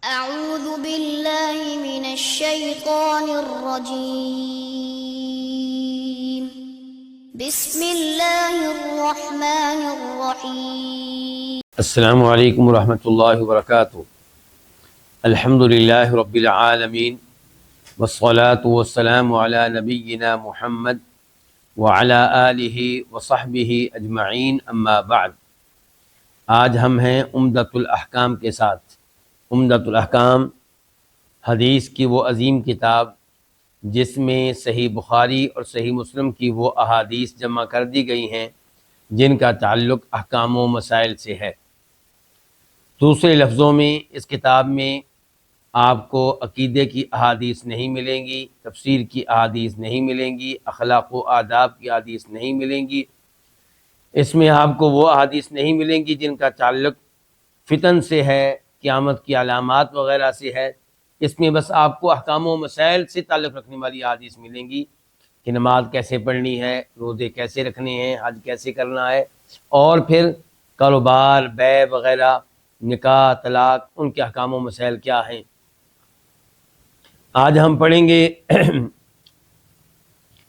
أعوذ بالله من الشيطان الرجيم بسم الله الرحمن الرحيم السلام علیکم ورحمۃ اللہ وبرکاتہ۔ الحمد للہ رب العالمین والصلاة والسلام علی نبینا محمد وعلی آلہ وصحبہ اجمعین، اما بعد۔ آج ہم ہیں عمدۃ الاحکام کے ساتھ۔ عمدۃ الاحکام حدیث کی وہ عظیم کتاب جس میں صحیح بخاری اور صحیح مسلم کی وہ احادیث جمع کر دی گئی ہیں جن کا تعلق احکام و مسائل سے ہے۔ دوسرے لفظوں میں اس کتاب میں آپ کو عقیدے کی احادیث نہیں ملیں گی، تفسیر کی احادیث نہیں ملیں گی، اخلاق و آداب کی احادیث نہیں ملیں گی۔ اس میں آپ کو وہ احادیث نہیں ملیں گی جن کا تعلق فتن سے ہے، قیامت کی علامات وغیرہ سے ہے۔ اس میں بس آپ کو احکام و مسائل سے تعلق رکھنے والی احادیث ملیں گی کہ نماز کیسے پڑھنی ہے، روزے کیسے رکھنے ہیں، حج کیسے کرنا ہے، اور پھر کاروبار، بیع وغیرہ، نکاح، طلاق، ان کے احکام و مسائل کیا ہیں۔ آج ہم پڑھیں گے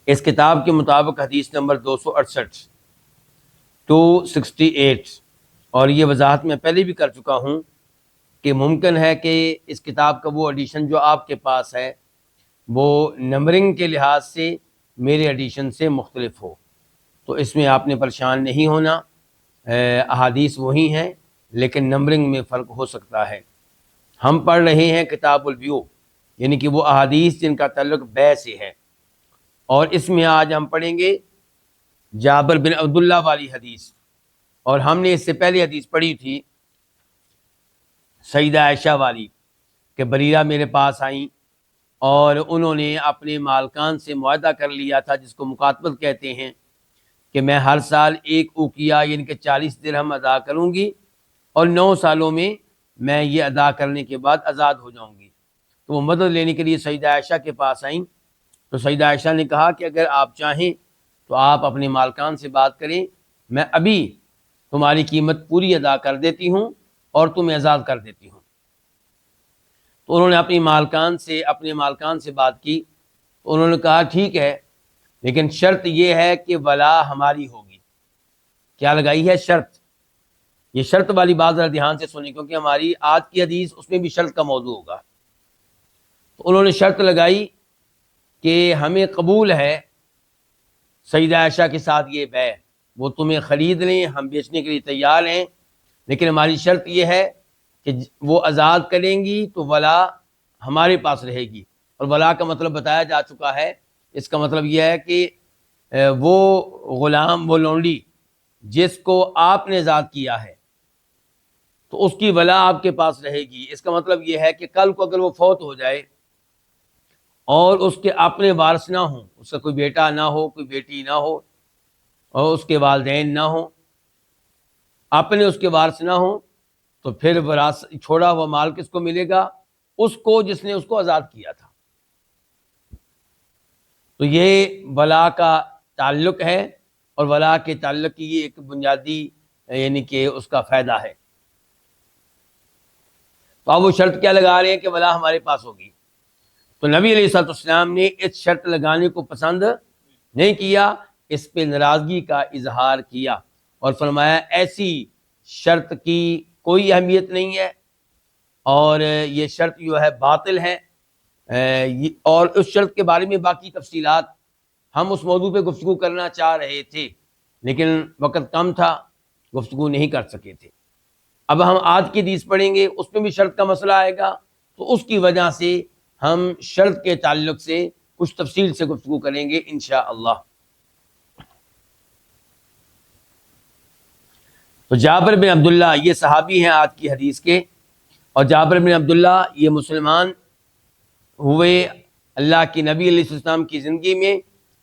اس کتاب کے مطابق حدیث نمبر 268 اور یہ وضاحت میں پہلے بھی کر چکا ہوں کہ ممکن ہے کہ اس کتاب کا وہ ایڈیشن جو آپ کے پاس ہے وہ نمبرنگ کے لحاظ سے میرے ایڈیشن سے مختلف ہو، تو اس میں آپ نے پریشان نہیں ہونا۔ احادیث وہی ہیں لیکن نمبرنگ میں فرق ہو سکتا ہے۔ ہم پڑھ رہے ہیں کتاب البیوع، یعنی کہ وہ احادیث جن کا تعلق بیع سے ہے، اور اس میں آج ہم پڑھیں گے جابر بن عبداللہ والی حدیث۔ اور ہم نے اس سے پہلے حدیث پڑھی تھی سیدہ عائشہ والی کہ بریرہ میرے پاس آئیں اور انہوں نے اپنے مالکان سے معاہدہ کر لیا تھا جس کو مکاتبت کہتے ہیں کہ میں ہر سال 1 اوقیہ یعنی کہ 40 درہم ادا کروں گی اور 9 سالوں میں میں یہ ادا کرنے کے بعد آزاد ہو جاؤں گی۔ تو وہ مدد لینے کے لیے سیدہ عائشہ کے پاس آئیں، تو سیدہ عائشہ نے کہا کہ اگر آپ چاہیں تو آپ اپنے مالکان سے بات کریں، میں ابھی تمہاری قیمت پوری ادا کر دیتی ہوں اور تمہیں آزاد کر دیتی ہوں۔ تو انہوں نے اپنے مالکان سے بات کی، تو انہوں نے کہا ٹھیک ہے، لیکن شرط یہ ہے کہ ولا ہماری ہوگی۔ کیا لگائی ہے؟ شرط۔ یہ شرط والی بات ذرا دھیان سے سنیں کیونکہ ہماری آج کی حدیث اس میں بھی شرط کا موضوع ہوگا۔ تو انہوں نے شرط لگائی کہ ہمیں قبول ہے سیدہ عائشہ کے ساتھ یہ بیع، وہ تمہیں خرید لیں، ہم بیچنے کے لیے تیار ہیں، لیکن ہماری شرط یہ ہے کہ وہ آزاد کریں گی تو ولا ہمارے پاس رہے گی۔ اور ولا کا مطلب بتایا جا چکا ہے، اس کا مطلب یہ ہے کہ وہ غلام، وہ لونڈی جس کو آپ نے آزاد کیا ہے تو اس کی ولا آپ کے پاس رہے گی۔ اس کا مطلب یہ ہے کہ کل کو اگر وہ فوت ہو جائے اور اس کے اپنے وارث نہ ہوں، اس کا کوئی بیٹا نہ ہو، کوئی بیٹی نہ ہو، اور اس کے والدین نہ ہوں، اپنے اس کے وارث نہ ہوں، تو پھر چھوڑا ہوا مال کس کو ملے گا؟ اس کو جس نے اس کو آزاد کیا تھا۔ تو یہ ولا کا تعلق ہے، اور ولا کے تعلق کی یہ ایک بنیادی یعنی کہ اس کا فائدہ ہے۔ تو اب وہ شرط کیا لگا رہے ہیں کہ ولا ہمارے پاس ہوگی۔ تو نبی علیہ الصلوۃ والسلام نے اس شرط لگانے کو پسند نہیں کیا، اس پہ ناراضگی کا اظہار کیا اور فرمایا ایسی شرط کی کوئی اہمیت نہیں ہے اور یہ شرط جو ہے باطل ہے۔ اور اس شرط کے بارے میں باقی تفصیلات ہم اس موضوع پہ گفتگو کرنا چاہ رہے تھے لیکن وقت کم تھا، گفتگو نہیں کر سکے تھے۔ اب ہم آج کی حدیث پڑھیں گے، اس میں بھی شرط کا مسئلہ آئے گا، تو اس کی وجہ سے ہم شرط کے تعلق سے کچھ تفصیل سے گفتگو کریں گے انشاءاللہ۔ تو جابر بن عبداللہ یہ صحابی ہیں آج کی حدیث کے، اور جابر بن عبداللہ یہ مسلمان ہوئے اللہ کی نبی علیہ السلام کی زندگی میں،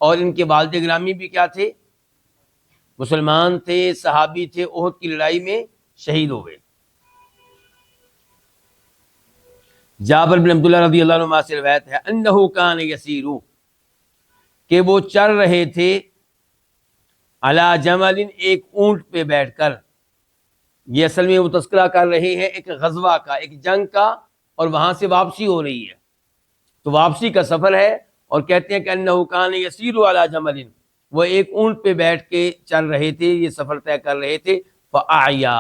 اور ان کے والد گرامی بھی کیا تھے؟ مسلمان تھے، صحابی تھے، احد کی لڑائی میں شہید ہو گئے۔ جابر بن عبداللہ رضی اللہ عنہ سے روایت ہے انہ کان یسیر، کہ وہ چل رہے تھے علی جمل، ایک اونٹ پہ بیٹھ کر۔ یہ اصل میں وہ تذکرہ کر رہے ہیں ایک غزوہ کا، ایک جنگ کا اور وہاں سے واپسی ہو رہی ہے، تو واپسی کا سفر ہے، اور کہتے ہیں کہ انہ کان یسیر علی جمل، وہ ایک اونٹ پہ بیٹھ کے چل رہے تھے، یہ سفر طے کر رہے تھے، فاعیا،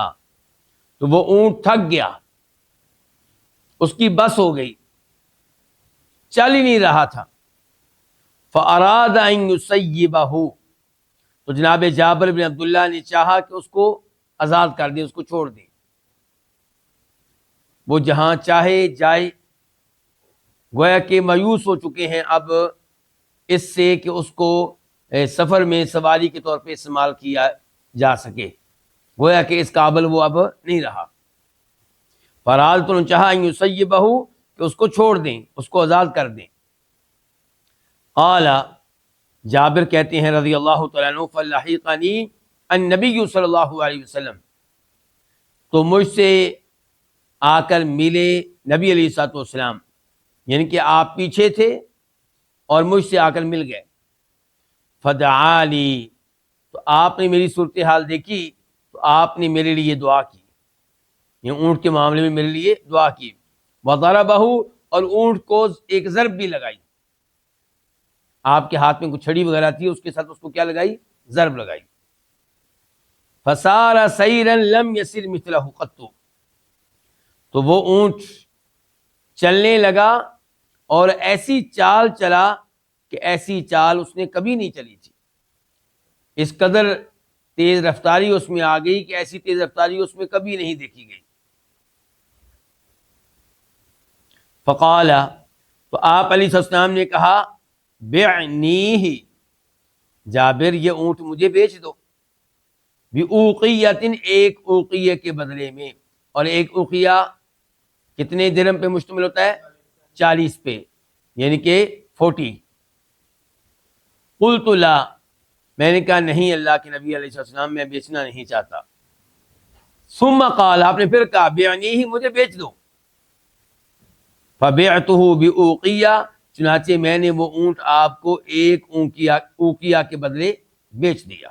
تو وہ اونٹ تھک گیا، اس کی بس ہو گئی، چل ہی نہیں رہا تھا، فاراد ان یسیبہ، تو جناب جابر بن عبداللہ نے چاہا کہ اس کو آزاد کر دیں، اس کو چھوڑ دیں، وہ جہاں چاہے جائے۔ گویا کہ مایوس ہو چکے ہیں اب اس سے کہ اس کو سفر میں سواری کے طور پہ استعمال کیا جا سکے، گویا کہ اس قابل وہ اب نہیں رہا۔ فرال تو نے چاہا ان یسیبہ، کہ اس کو چھوڑ دیں، اس کو آزاد کر دیں۔ قال، جابر کہتے ہیں رضی اللہ تعالیٰ عنہ، فلحقنی النبی صلی اللہ علیہ وسلم، تو مجھ سے آ کر ملے نبی علیہ الصلوۃ والسلام، یعنی کہ آپ پیچھے تھے اور مجھ سے آ کر مل گئے۔ فدعا لی، تو آپ نے میری صورتحال دیکھی تو آپ نے میرے لیے دعا کی، یہ اونٹ کے معاملے میں میرے لیے دعا کی۔ وضربہ، اور اونٹ کو ایک ضرب بھی لگائی، آپ کے ہاتھ میں کچھ چھڑی وغیرہ تھی، اس کے ساتھ اس کو کیا لگائی؟ ضرب لگائی۔ فصار سیرا لم یسر مثلہ قط، تو وہ اونٹ چلنے لگا اور ایسی چال چلا کہ ایسی چال اس نے کبھی نہیں چلی تھی، اس قدر تیز رفتاری اس میں آ گئی کہ ایسی تیز رفتاری اس میں کبھی نہیں دیکھی گئی۔ فقال، تو آپ علیہ السلام نے کہا، بعنیہ، جابر یہ اونٹ مجھے بیچ دو، بأوقیۃ، ایک اوقیہ کے بدلے میں، اور ایک اوقیہ کتنے درہم پہ مشتمل ہوتا ہے؟ 40 پہ، یعنی کہ 40۔ قلت لا، میں نے کہا نہیں اللہ کے نبی علیہ السلام، میں بیچنا نہیں چاہتا۔ ثم قال، آپ نے پھر کہا، بعنیہ، مجھے بیچ دو۔ فبعتہ بأوقیہ، چنانچہ میں نے وہ اونٹ آپ کو ایک اوقیہ کے بدلے بیچ دیا۔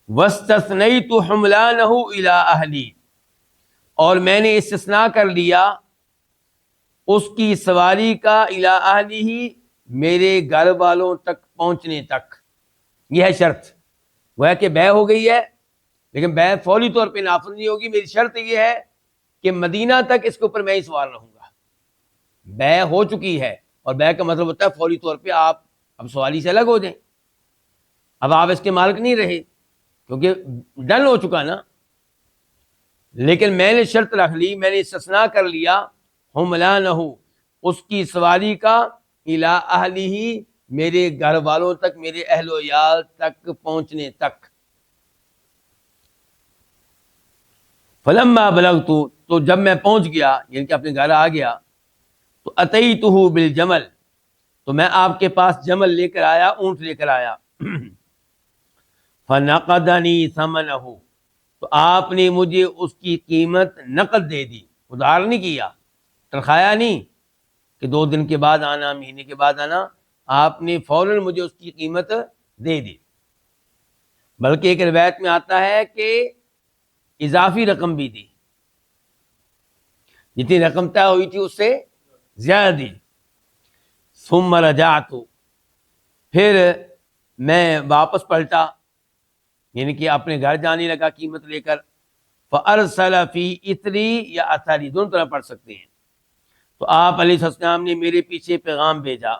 واستثنیت حملانہ الی اہلی، اور میں نے استثناء کر لیا اس کی سواری کا الی اہلہ، میرے گھر والوں تک پہنچنے تک، یہ ہے شرط۔ وہ ہے کہ بیع ہو گئی ہے، لیکن بیع فوری طور پہ نافذ نہیں ہوگی، میری شرط یہ ہے کہ مدینہ تک اس کے اوپر میں ہی سوار رہوں گا۔ بیع ہو چکی ہے، اور بیع کا مطلب ہوتا ہے فوری طور پہ آپ اب سواری سے الگ ہو جائیں، اب آپ اس کے مالک نہیں رہے، کیونکہ ڈن ہو چکا نا۔ لیکن میں نے شرط رکھ لی، میں نے استثناء کر لیا، حملانہ، اس کی سواری کا، الی اہلہ، میرے گھر والوں تک، میرے اہل و عیال تک پہنچنے تک۔ فلما بلغت، تو جب میں پہنچ گیا، یعنی کہ اپنے گھر آ گیا، تو اتیتہ بالجمل، تو میں آپ کے پاس جمل لے کر آیا، اونٹ لے کر آیا۔ فنقدنی ثمنہ، تو آپ نے مجھے اس کی قیمت نقد دے دی، ادھار نہیں کیا، ترخایا نہیں کہ 2 دن کے بعد آنا، مہینے کے بعد آنا، آپ نے فوراً مجھے اس کی قیمت دے دی۔ بلکہ ایک روایت میں آتا ہے کہ اضافی رقم بھی دی، جتنی رقم طے ہوئی تھی اس سے زیادہ دی۔ ثم رجعت، پھر میں واپس پلٹا، یعنی کہ اپنے گھر جانے لگا قیمت لے کر۔ فارسل فی اثری یا اثری، دونوں طرح پڑھ سکتے ہیں۔ تو آپ علیہ السلام نے میرے پیچھے پیغام بھیجا۔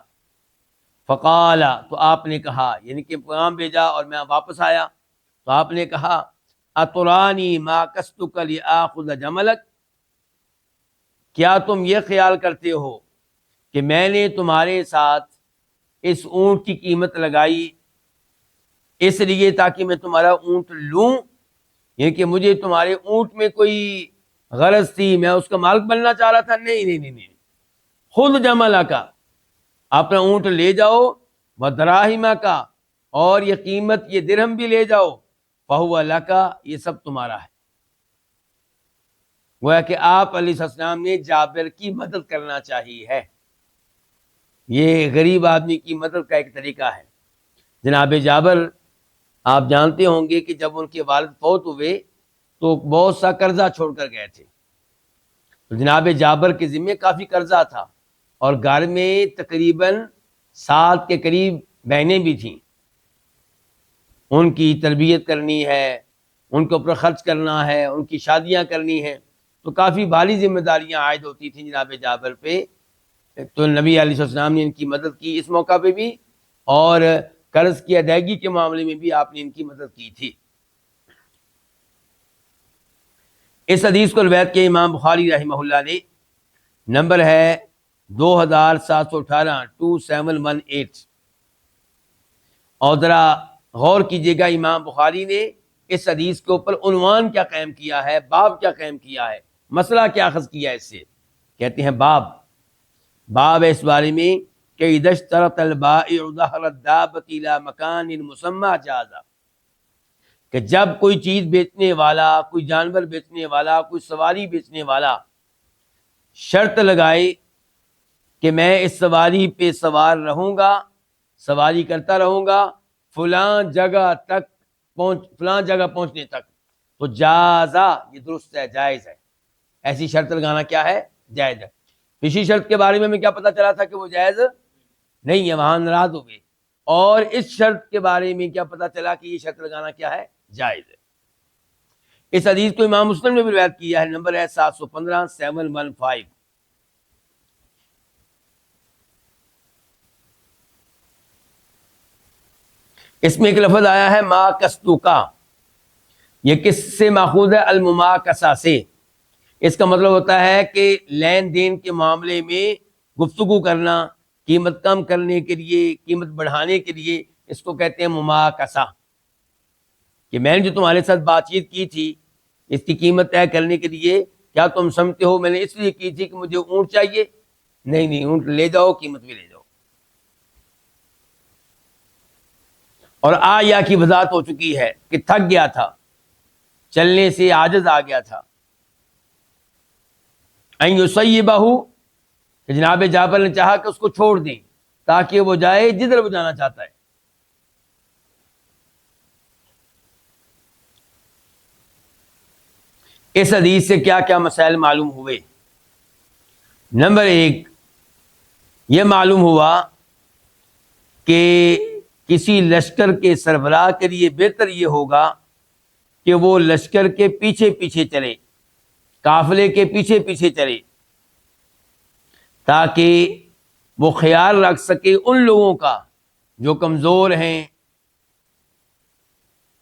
فقال، تو آپ نے کہا، یعنی کہ پیغام بھیجا اور میں واپس آیا، تو آپ نے کہا، اترانی ما کستک لیاخذ جملک، کیا تم یہ خیال کرتے ہو کہ میں نے تمہارے ساتھ اس اونٹ کی قیمت لگائی اس لیے تاکہ میں تمہارا اونٹ لوں، یعنی کہ مجھے تمہارے اونٹ میں کوئی غرض تھی، میں اس کا مالک بننا چاہ رہا تھا؟ نہیں، خود جملہ کا، اپنا اونٹ لے جاؤ، ودراہمہ کا، اور یہ قیمت، یہ درہم بھی لے جاؤ، فہو لکا، یہ سب تمہارا ہے۔ گویا کہ آپ علیہ السلام نے جابر کی مدد کرنا چاہیے ہے، یہ غریب آدمی کی مدد کا ایک طریقہ ہے۔ جناب جابر، آپ جانتے ہوں گے کہ جب ان کے والد فوت ہوئے تو بہت سا قرضہ چھوڑ کر گئے تھے، تو جناب جابر کے ذمے کافی قرضہ تھا، اور گھر میں تقریباً 7 کے قریب بہنیں بھی تھیں، ان کی تربیت کرنی ہے، ان کے اوپر خرچ کرنا ہے، ان کی شادیاں کرنی ہیں، تو کافی بھاری ذمہ داریاں عائد ہوتی تھیں جناب جابر پہ۔ تو نبی علیہ السلام نے ان کی مدد کی اس موقع پہ بھی، اور قرض کی ادائیگی کے معاملے میں بھی آپ نے ان کی مدد کی تھی۔ اس حدیث کو روایت کیا امام بخاری رحمہ اللہ نے، نمبر ہے 2718 2718۔ اور ذرا غور کیجیے گا امام بخاری نے اس حدیث کے اوپر عنوان کیا قائم کیا ہے، باب کیا قائم کیا ہے، مسئلہ کیا اخذ کیا ہے اس سے۔ کہتے ہیں باب ہے اس بارے میں کہ اذا اشترط البائع ظهر الدابة الى مكان مسمى جاز، کہ جب کوئی چیز بیچنے والا، کوئی جانور بیچنے والا، کوئی سواری بیچنے والا شرط لگائے کہ میں اس سواری پہ سوار رہوں گا، سواری کرتا رہوں گا فلاں جگہ پہنچنے تک، تو جازا، یہ درست ہے، جائز ہے۔ ایسی شرط لگانا کیا ہے؟ جائز ہے۔ پچھلی شرط کے بارے میں ہمیں کیا پتا چلا تھا کہ وہ جائز نہیں ہے، وہاں ناراض ہو گئے، اور اس شرط کے بارے میں کیا پتا چلا کہ یہ شرط لگانا کیا ہے؟ جائز ہے۔ اس حدیث کو امام مسلم نے بھی روایت کیا ہے، نمبر ہے 715 715۔ اس میں ایک لفظ آیا ہے ما کستوکا، یہ کس سے ماخوذ ہے؟ المماکسہ سے۔ اس کا مطلب ہوتا ہے کہ لین دین کے معاملے میں گفتگو کرنا، قیمت کم کرنے کے لیے، قیمت بڑھانے کے لیے، اس کو کہتے ہیں مماکسہ، کہ میں نے جو تمہارے ساتھ بات چیت کی تھی اس کی قیمت طے کرنے کے لیے، کیا تم سمجھتے ہو میں نے اس لیے کی تھی کہ مجھے اونٹ چاہیے؟ نہیں، اونٹ لے جاؤ، قیمت بھی لے جاؤ۔ اور یا کی وضاحت ہو چکی ہے کہ تھک گیا تھا، چلنے سے عاجز آ گیا تھا۔ ان یصیبہ، کہ جناب جابر نے چاہا کہ اس کو چھوڑ دیں تاکہ وہ جائے جدھر وہ جانا چاہتا ہے۔ اس حدیث سے کیا کیا مسائل معلوم ہوئے؟ نمبر 1، یہ معلوم ہوا کہ کسی لشکر کے سربراہ کے لیے بہتر یہ ہوگا کہ وہ لشکر کے پیچھے پیچھے چلے، قافلے کے پیچھے پیچھے چلے، تاکہ وہ خیال رکھ سکے ان لوگوں کا جو کمزور ہیں،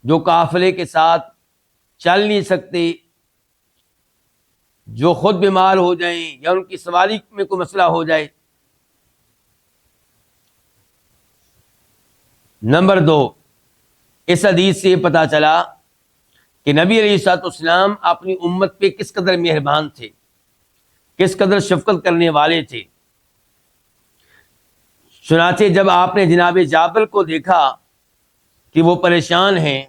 جو قافلے کے ساتھ چل نہیں سکتے، جو خود بیمار ہو جائیں یا ان کی سواری میں کوئی مسئلہ ہو جائے۔ نمبر 2، اس حدیث سے یہ پتا چلا کہ نبی علیہ الصلوۃ والسلام اپنی امت پہ کس قدر مہربان تھے، کس قدر شفقت کرنے والے تھے۔ چنانچہ جب آپ نے جناب جابر کو دیکھا کہ وہ پریشان ہیں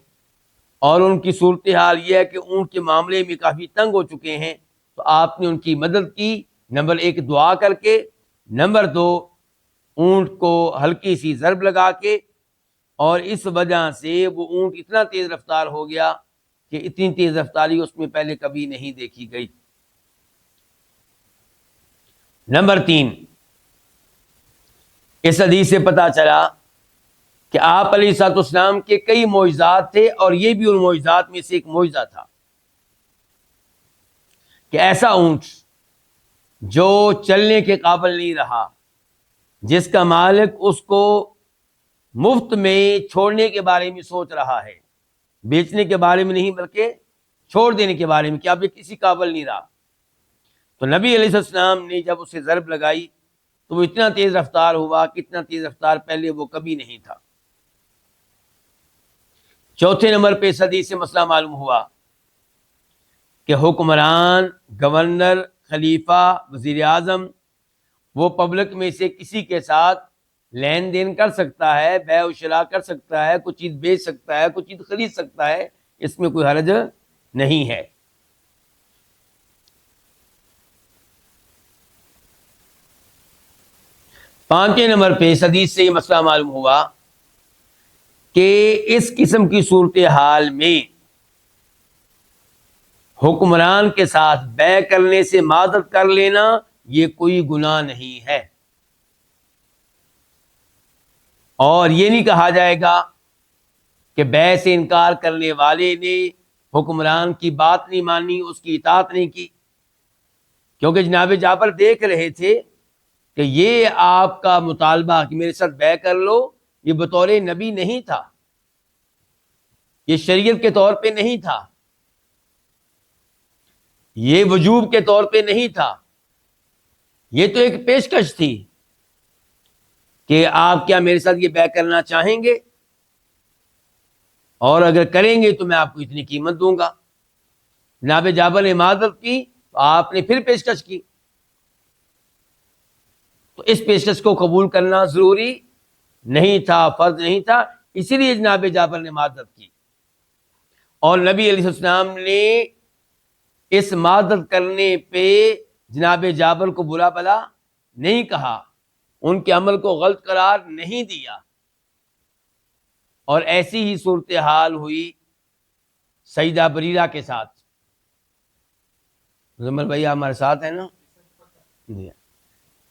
اور ان کی صورتحال یہ ہے کہ اونٹ کے معاملے میں کافی تنگ ہو چکے ہیں، تو آپ نے ان کی مدد کی، نمبر 1 دعا کر کے، نمبر 2 اونٹ کو ہلکی سی ضرب لگا کے، اور اس وجہ سے وہ اونٹ اتنا تیز رفتار ہو گیا کہ اتنی تیز رفتاری اس میں پہلے کبھی نہیں دیکھی گئی۔ نمبر 3، اس حدیث سے پتا چلا کہ آپ علیہ الصلوۃ والسلام کے کئی معجزات تھے، اور یہ بھی ان معجزات میں سے ایک معجزہ تھا کہ ایسا اونٹ جو چلنے کے قابل نہیں رہا، جس کا مالک اس کو مفت میں چھوڑنے کے بارے میں سوچ رہا ہے، بیچنے کے بارے میں نہیں بلکہ چھوڑ دینے کے بارے میں، کہ اب یہ کسی قابل نہیں رہا، تو نبی علیہ السلام نے جب اسے ضرب لگائی تو وہ اتنا تیز رفتار ہوا کہ اتنا تیز رفتار پہلے وہ کبھی نہیں تھا۔ چوتھے نمبر پہ اس حدیث سے مسئلہ معلوم ہوا کہ حکمران، گورنر، خلیفہ، وزیر اعظم، وہ پبلک میں سے کسی کے ساتھ لین دین کر سکتا ہے، بیع و شراء کر سکتا ہے، کوئی چیز بیچ سکتا ہے، کوئی چیز خرید سکتا ہے، اس میں کوئی حرج نہیں ہے۔ پانچویں نمبر پہ اس حدیث سے یہ مسئلہ معلوم ہوا کہ اس قسم کی صورتحال میں حکمران کے ساتھ بیع کرنے سے معذرت کر لینا یہ کوئی گناہ نہیں ہے، اور یہ نہیں کہا جائے گا کہ بیع سے انکار کرنے والے نے حکمران کی بات نہیں مانی، اس کی اطاعت نہیں کی، کیونکہ جناب جعفر دیکھ رہے تھے کہ یہ آپ کا مطالبہ کہ میرے ساتھ بیع کر لو، یہ بطور نبی نہیں تھا، یہ شریعت کے طور پہ نہیں تھا، یہ وجوب کے طور پہ نہیں تھا، یہ تو ایک پیشکش تھی کہ آپ کیا میرے ساتھ یہ بیع کرنا چاہیں گے، اور اگر کریں گے تو میں آپ کو اتنی قیمت دوں گا۔ جناب جعفر نے معذرت کی تو آپ نے پھر پیشکش کی، تو اس پیشکش کو قبول کرنا ضروری نہیں تھا، فرض نہیں تھا، اسی لیے جناب جعفر نے معذرت کی، اور نبی علیہ السلام نے اس معذرت کرنے پہ جناب جعفر کو برا بھلا نہیں کہا، ان کے عمل کو غلط قرار نہیں دیا، اور ایسی ہی صورتحال ہوئی سیدہ بریرہ کے ساتھ۔ مزمل بھائی ہمارے ساتھ ہیں نا؟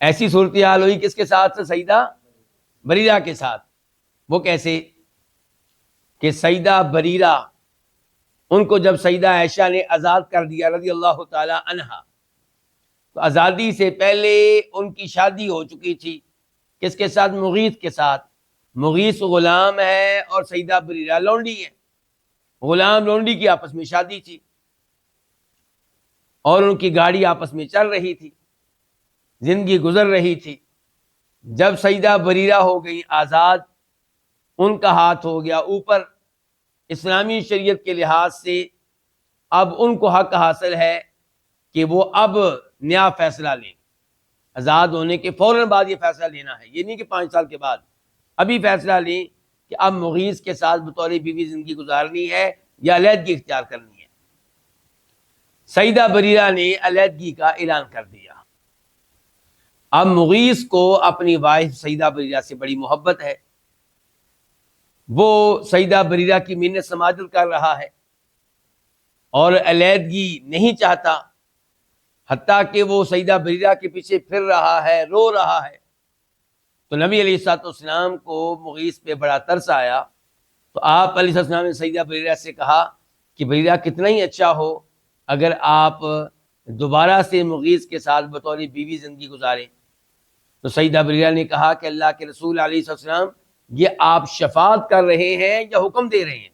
ایسی صورتحال ہوئی کس کے ساتھ؟ سیدہ بریرہ کے ساتھ۔ وہ کیسے کہ سیدہ بریرہ ان کو جب سیدہ عائشہ نے آزاد کر دیا رضی اللہ تعالی عنہا، تو آزادی سے پہلے ان کی شادی ہو چکی تھی، کس کے ساتھ؟ مغیث کے ساتھ۔ مغیث غلام ہے اور سیدہ بریرہ لونڈی ہے، غلام لونڈی کی آپس میں شادی تھی، اور ان کی گاڑی آپس میں چل رہی تھی، زندگی گزر رہی تھی۔ جب سیدہ بریرہ ہو گئی آزاد، ان کا ہاتھ ہو گیا اوپر، اسلامی شریعت کے لحاظ سے اب ان کو حق حاصل ہے کہ وہ اب نیا فیصلہ لیں، آزاد ہونے کے فوراً بعد یہ فیصلہ لینا ہے، یہ نہیں کہ 5 سال کے بعد، ابھی فیصلہ لیں کہ اب مغیث کے ساتھ بطور بیوی زندگی گزارنی ہے یا علیحدگی اختیار کرنی ہے۔ سیدہ بریرہ نے علیحدگی کا اعلان کر دیا۔ اب مغیث کو اپنی وائف سیدہ بریرہ سے بڑی محبت ہے، وہ سیدہ بریرہ کی منت سماجت کر رہا ہے اور علیحدگی نہیں چاہتا، حتیٰ کہ وہ سیدہ بریرہ کے پیچھے پھر رہا ہے، رو رہا ہے۔ تو نبی علیہ السلام کو مغیث پہ بڑا ترس آیا، تو آپ علیہ السلام نے سیدہ بریرہ سے کہا کہ بریرہ کتنا ہی اچھا ہو اگر آپ دوبارہ سے مغیث کے ساتھ بطور بیوی زندگی گزاریں۔ تو سیدہ بریرہ نے کہا کہ اللہ کے رسول علیہ السلام، یہ آپ شفاعت کر رہے ہیں یا حکم دے رہے ہیں؟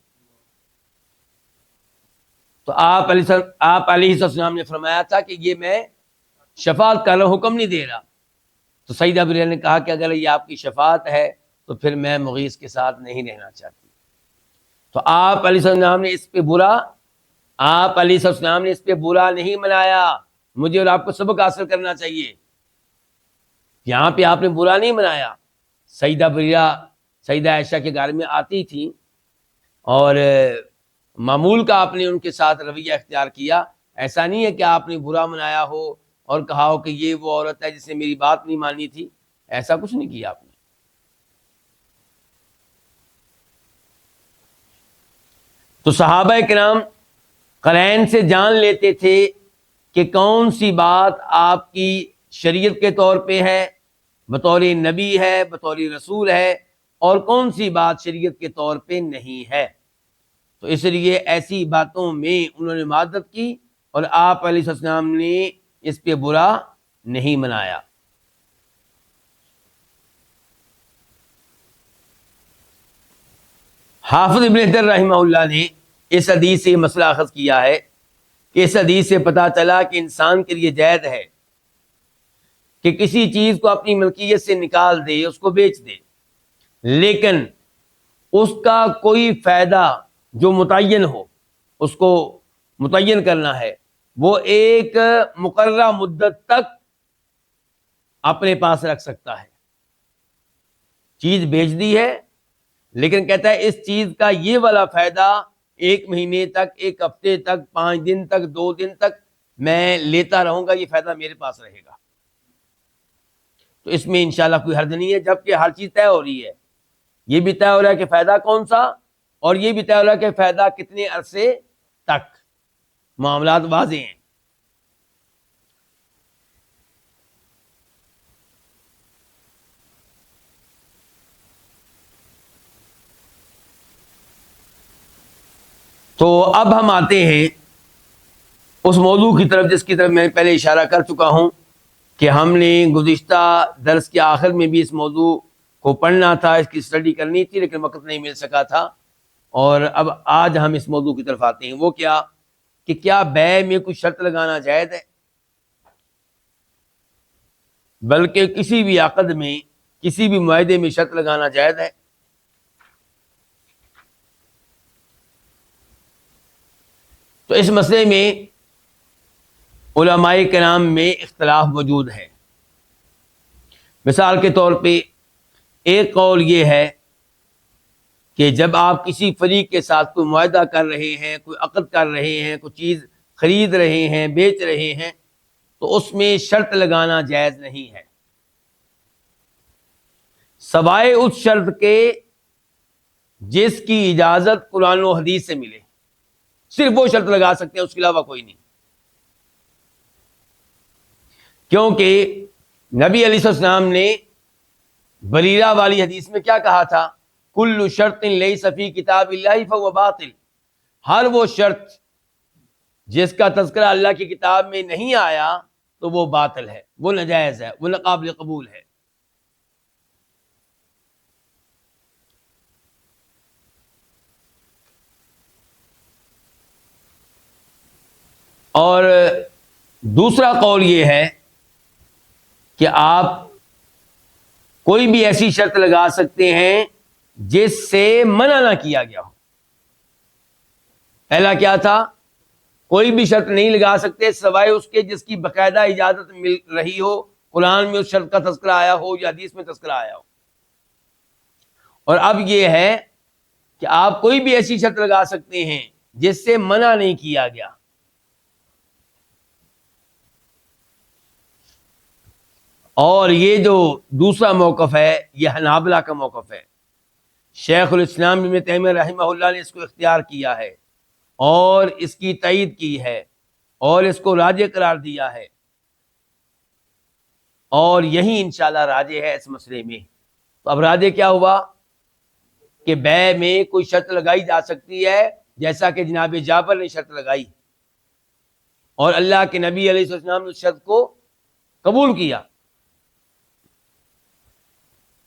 تو آپ علیہ السلام نے فرمایا تھا کہ یہ میں شفاعت کر رہا ہوں، حکم نہیں دے رہا۔ تو سیدہ بریرہ نے کہا کہ اگر یہ آپ کی شفاعت ہے تو پھر میں مغیث کے ساتھ نہیں رہنا چاہتی۔ تو آپ علیہ السلام نے اس پہ برا نہیں منایا، مجھے اور آپ کو سبق حاصل کرنا چاہیے، یہاں پہ آپ نے برا نہیں منایا۔ سیدہ بریرہ سیدہ عائشہ کے گھر میں آتی تھی، اور معمول کا آپ نے ان کے ساتھ رویہ اختیار کیا، ایسا نہیں ہے کہ آپ نے برا منایا ہو اور کہا ہو کہ یہ وہ عورت ہے جس نے میری بات نہیں مانی تھی، ایسا کچھ نہیں کیا آپ نے۔ تو صحابہ کرام قرائن سے جان لیتے تھے کہ کون سی بات آپ کی شریعت کے طور پہ ہے، بطور نبی ہے، بطور رسول ہے، اور کون سی بات شریعت کے طور پہ نہیں ہے۔ تو اس لیے ایسی باتوں میں انہوں نے معذرت کی، اور آپ علیہ السلام نے اس پہ برا نہیں منایا۔ حافظ ابن حجر رحمہ اللہ نے اس حدیث سے یہ مسئلہ اخذ کیا ہے کہ اس حدیث سے پتہ چلا کہ انسان کے لیے جائز ہے کہ کسی چیز کو اپنی ملکیت سے نکال دے، اس کو بیچ دے، لیکن اس کا کوئی فائدہ جو متعین ہو، اس کو متعین کرنا ہے، وہ ایک مقررہ مدت تک اپنے پاس رکھ سکتا ہے۔ چیز بیچ دی ہے، لیکن کہتا ہے اس چیز کا یہ والا فائدہ 1 مہینے تک، 1 ہفتے تک، 5 دن تک، 2 دن تک میں لیتا رہوں گا، یہ فائدہ میرے پاس رہے گا۔ تو اس میں انشاءاللہ کوئی حرج نہیں ہے، جبکہ ہر چیز طے ہو رہی ہے، یہ بھی طے ہو رہا ہے کہ فائدہ کون سا، اور یہ بھی طے ہو رہا ہے کہ فائدہ کتنے عرصے تک۔ معاملات واضح ہیں. تو اب ہم آتے ہیں اس موضوع کی طرف جس کی طرف میں پہلے اشارہ کر چکا ہوں کہ ہم نے گزشتہ درس کے آخر میں بھی اس موضوع کو پڑھنا تھا، اس کی اسٹڈی کرنی تھی، لیکن وقت نہیں مل سکا تھا. اور اب آج ہم اس موضوع کی طرف آتے ہیں. وہ کیا کہ کیا بیع میں کوئی شرط لگانا جائز ہے؟ بلکہ کسی بھی عقد میں، کسی بھی معاہدے میں شرط لگانا جائز ہے. تو اس مسئلے میں علماء کرام میں اختلاف موجود ہے. مثال کے طور پہ ایک قول یہ ہے کہ جب آپ کسی فریق کے ساتھ کوئی معاہدہ کر رہے ہیں، کوئی عقد کر رہے ہیں، کوئی چیز خرید رہے ہیں، بیچ رہے ہیں، تو اس میں شرط لگانا جائز نہیں ہے، سوائے اس شرط کے جس کی اجازت قرآن و حدیث سے ملے. صرف وہ شرط لگا سکتے ہیں، اس کے علاوہ کوئی نہیں. کیونکہ نبی علیہ السلام نے بریرہ والی حدیث میں کیا کہا تھا؟ کل شرط لیس فی کتاب اللہ فہو باطل. ہر وہ شرط جس کا تذکرہ اللہ کی کتاب میں نہیں آیا تو وہ باطل ہے، وہ ناجائز ہے، وہ ناقابل قبول ہے. اور دوسرا قول یہ ہے کہ آپ کوئی بھی ایسی شرط لگا سکتے ہیں جس سے منع نہ کیا گیا ہو. پہلا کیا تھا؟ کوئی بھی شرط نہیں لگا سکتے سوائے اس کے جس کی باقاعدہ اجازت مل رہی ہو، قرآن میں اس شرط کا تذکرہ آیا ہو یا حدیث میں تذکرہ آیا ہو. اور اب یہ ہے کہ آپ کوئی بھی ایسی شرط لگا سکتے ہیں جس سے منع نہیں کیا گیا. اور یہ جو دوسرا موقف ہے یہ حنابلہ کا موقف ہے. شیخ الاسلام ابن تیمیہ رحمہ اللہ نے اس کو اختیار کیا ہے اور اس کی تائید کی ہے اور اس کو راجح قرار دیا ہے، اور یہی انشاءاللہ راجح ہے اس مسئلے میں. تو اب راجح کیا ہوا کہ بیع میں کوئی شرط لگائی جا سکتی ہے، جیسا کہ جناب جعفر نے شرط لگائی اور اللہ کے نبی علیہ السلام نے اس شرط کو قبول کیا.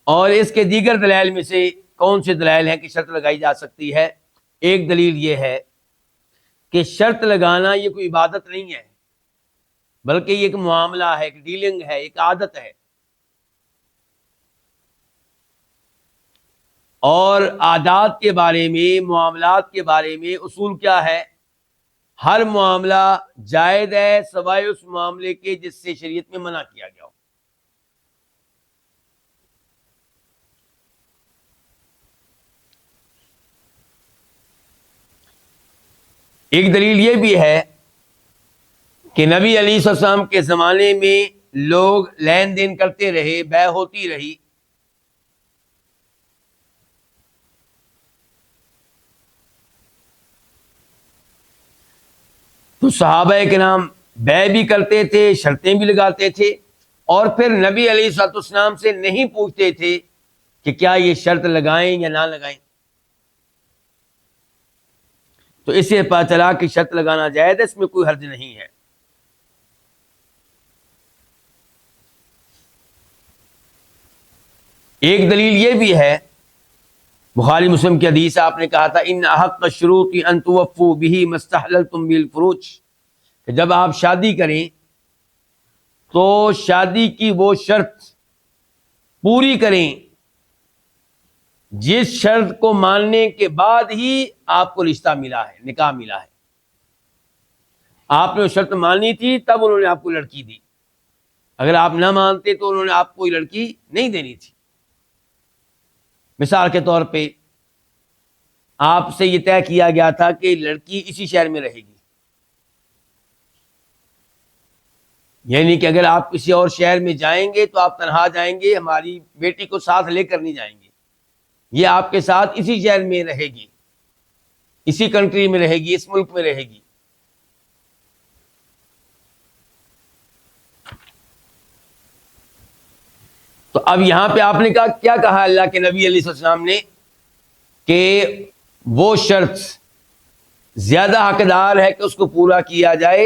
اور اس کے دیگر دلائل میں سے کون سے دلائل ہیں کہ شرط لگائی جا سکتی ہے؟ ایک دلیل یہ ہے کہ شرط لگانا یہ کوئی عبادت نہیں ہے، بلکہ یہ ایک معاملہ ہے، ایک ڈیلنگ ہے، ایک عادت ہے. اور عادات کے بارے میں، معاملات کے بارے میں اصول کیا ہے؟ ہر معاملہ جائز ہے سوائے اس معاملے کے جس سے شریعت میں منع کیا گیا ہو. ایک دلیل یہ بھی ہے کہ نبی علیہ السلام کے زمانے میں لوگ لین دین کرتے رہے، بیع ہوتی رہی. تو صحابہ کرام بیع بھی کرتے تھے، شرطیں بھی لگاتے تھے، اور پھر نبی علیہ السلام سے نہیں پوچھتے تھے کہ کیا یہ شرط لگائیں یا نہ لگائیں. تو اس سے پتہ چلا کہ شرط لگانا جائز ہے، اس میں کوئی حرج نہیں ہے. ایک دلیل یہ بھی ہے، بخاری مسلم کی حدیث آپ نے کہا تھا ان احق الشروط ان توفوا به ما استحللتم بالفروج، کہ جب آپ شادی کریں تو شادی کی وہ شرط پوری کریں جس شرط کو ماننے کے بعد ہی آپ کو رشتہ ملا ہے، نکاح ملا ہے. آپ نے وہ شرط مانی تھی تب انہوں نے آپ کو لڑکی دی، اگر آپ نہ مانتے تو انہوں نے آپ کو یہ لڑکی نہیں دینی تھی. مثال کے طور پہ آپ سے یہ طے کیا گیا تھا کہ لڑکی اسی شہر میں رہے گی، یعنی کہ اگر آپ کسی اور شہر میں جائیں گے تو آپ تنہا جائیں گے، ہماری بیٹی کو ساتھ لے کر نہیں جائیں گے، یہ آپ کے ساتھ اسی شہر میں رہے گی، اسی کنٹری میں رہے گی، اس ملک میں رہے گی. تو اب یہاں پہ آپ نے کہا کیا کہا اللہ کے نبی علیہ السلام نے کہ وہ شرط زیادہ حقدار ہے کہ اس کو پورا کیا جائے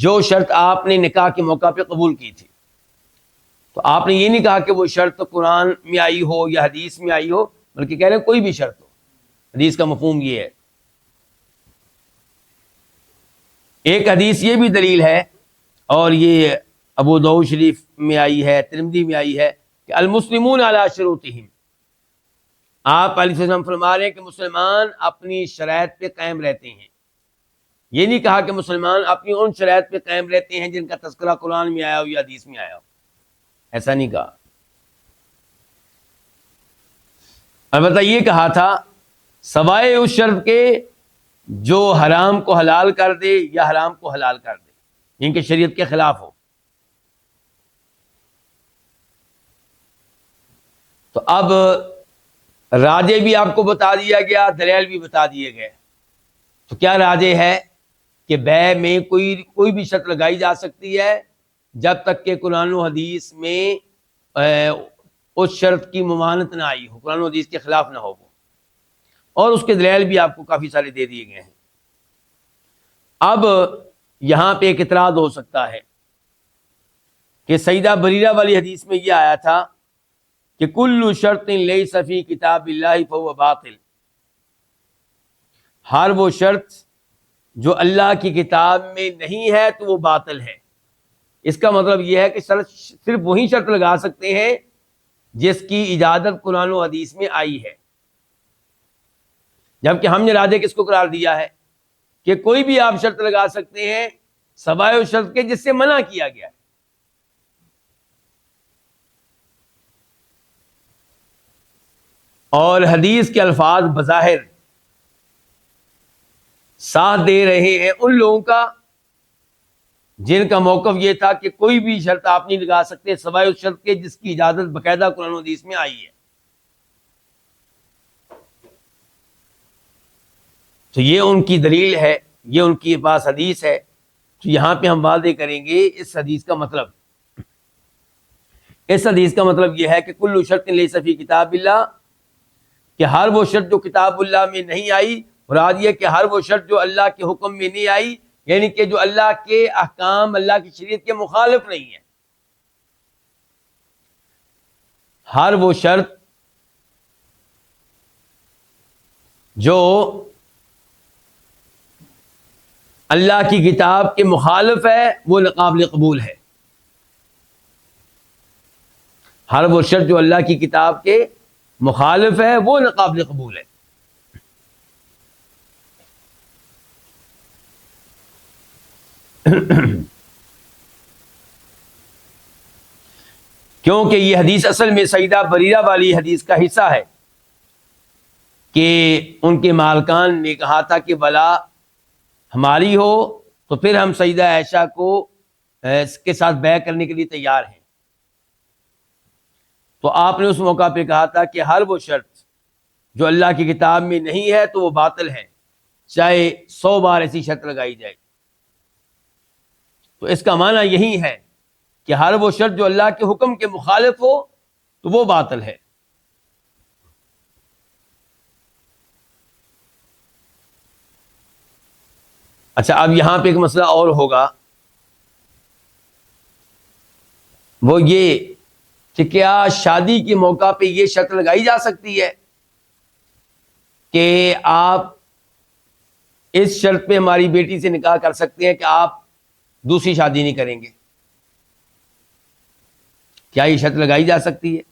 جو شرط آپ نے نکاح کے موقع پہ قبول کی تھی. تو آپ نے یہ نہیں کہا کہ وہ شرط قرآن میں آئی ہو یا حدیث میں آئی ہو، بلکہ کہہ رہے ہیں کوئی بھی شرط ہو. حدیث کا مفہوم یہ ہے. ایک حدیث یہ بھی دلیل ہے، اور یہ ابو داؤد شریف میں آئی ہے، ترمذی میں آئی ہے، کہ المسلمون علی شروطہم. آپ علیہ السلام فرما رہے ہیں کہ مسلمان اپنی شرائط پہ قائم رہتے ہیں. یہ نہیں کہا کہ مسلمان اپنی ان شرائط پہ قائم رہتے ہیں جن کا تذکرہ قرآن میں آیا ہو یا حدیث میں آیا ہو، ایسا نہیں کہا. البتہ یہ کہا تھا سوائے اس شرط کے جو حرام کو حلال کر دے یا حرام کو حلال کر دے، جن کے شریعت کے خلاف ہو. تو اب راجے بھی آپ کو بتا دیا گیا، دلیل بھی بتا دیے گئے. تو کیا راجے ہے کہ بیع میں کوئی بھی شرط لگائی جا سکتی ہے جب تک کہ قرآن و حدیث میں اس شرط کی ممانعت نہ آئی ہو، قرآن و حدیث کے خلاف نہ ہو وہ. اور اس کے دلیل بھی آپ کو کافی سارے دے دیے گئے ہیں. اب یہاں پہ ایک اعتراض ہو سکتا ہے کہ سیدہ بریرہ والی حدیث میں یہ آیا تھا کہ کل شرط لیس فی کتاب اللہ فہو باطل. ہر وہ شرط جو اللہ کی کتاب میں نہیں ہے تو وہ باطل ہے. اس کا مطلب یہ ہے کہ صرف وہی شرط لگا سکتے ہیں جس کی اجازت قرآن و حدیث میں آئی ہے. جبکہ ہم نے راجے کس کو قرار دیا ہے کہ کوئی بھی آپ شرط لگا سکتے ہیں سوائے اس شرط کے جس سے منع کیا گیا ہے. اور حدیث کے الفاظ بظاہر ساتھ دے رہے ہیں ان لوگوں کا جن کا موقف یہ تھا کہ کوئی بھی شرط آپ نہیں لگا سکتے سوائے اس شرط کے جس کی اجازت باقاعدہ قرآن و حدیث میں آئی ہے. تو یہ ان کی دلیل ہے، یہ ان کی پاس حدیث ہے. تو یہاں پہ ہم واضح کریں گے اس حدیث کا مطلب. اس حدیث کا مطلب یہ ہے کہ کل شرط لیس فی کتاب اللہ، کہ ہر وہ شرط جو کتاب اللہ میں نہیں آئی، مراد یہ کہ ہر وہ شرط جو اللہ کے حکم میں نہیں آئی، یعنی کہ جو اللہ کے احکام، اللہ کی شریعت کے مخالف نہیں ہے. ہر وہ شرط جو اللہ کی کتاب کے مخالف ہے وہ ناقابل قبول ہے. ہر وہ شرط جو اللہ کی کتاب کے مخالف ہے وہ ناقابل قبول ہے. کیونکہ یہ حدیث اصل میں سیدہ بریرہ والی حدیث کا حصہ ہے کہ ان کے مالکان نے کہا تھا کہ بلا ہماری ہو تو پھر ہم سیدہ عائشہ کو اس کے ساتھ بیع کرنے کے لیے تیار ہیں. تو آپ نے اس موقع پہ کہا تھا کہ ہر وہ شرط جو اللہ کی کتاب میں نہیں ہے تو وہ باطل ہے، چاہے 100 بار ایسی شرط لگائی جائے. تو اس کا معنی یہی ہے کہ ہر وہ شرط جو اللہ کے حکم کے مخالف ہو تو وہ باطل ہے. اچھا، اب یہاں پہ ایک مسئلہ اور ہوگا، وہ یہ کہ کیا شادی کے موقع پہ یہ شرط لگائی جا سکتی ہے کہ آپ اس شرط پہ ہماری بیٹی سے نکاح کر سکتے ہیں کہ آپ دوسری شادی نہیں کریں گے؟ کیا یہ شرط لگائی جا سکتی ہے؟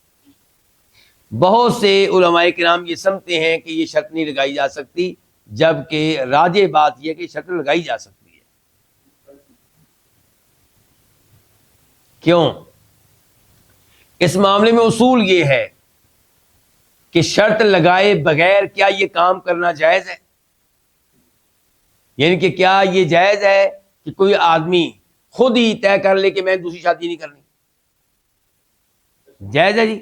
بہت سے علماء کرام یہ سمجھتے ہیں کہ یہ شرط نہیں لگائی جا سکتی، جبکہ راجح بات یہ کہ شرط لگائی جا سکتی ہے. کیوں؟ اس معاملے میں اصول یہ ہے کہ شرط لگائے بغیر کیا یہ کام کرنا جائز ہے؟ یعنی کہ کیا یہ جائز ہے کہ کوئی آدمی خود ہی طے کر لے کہ میں دوسری شادی نہیں کرنی؟ جائز ہے جی؟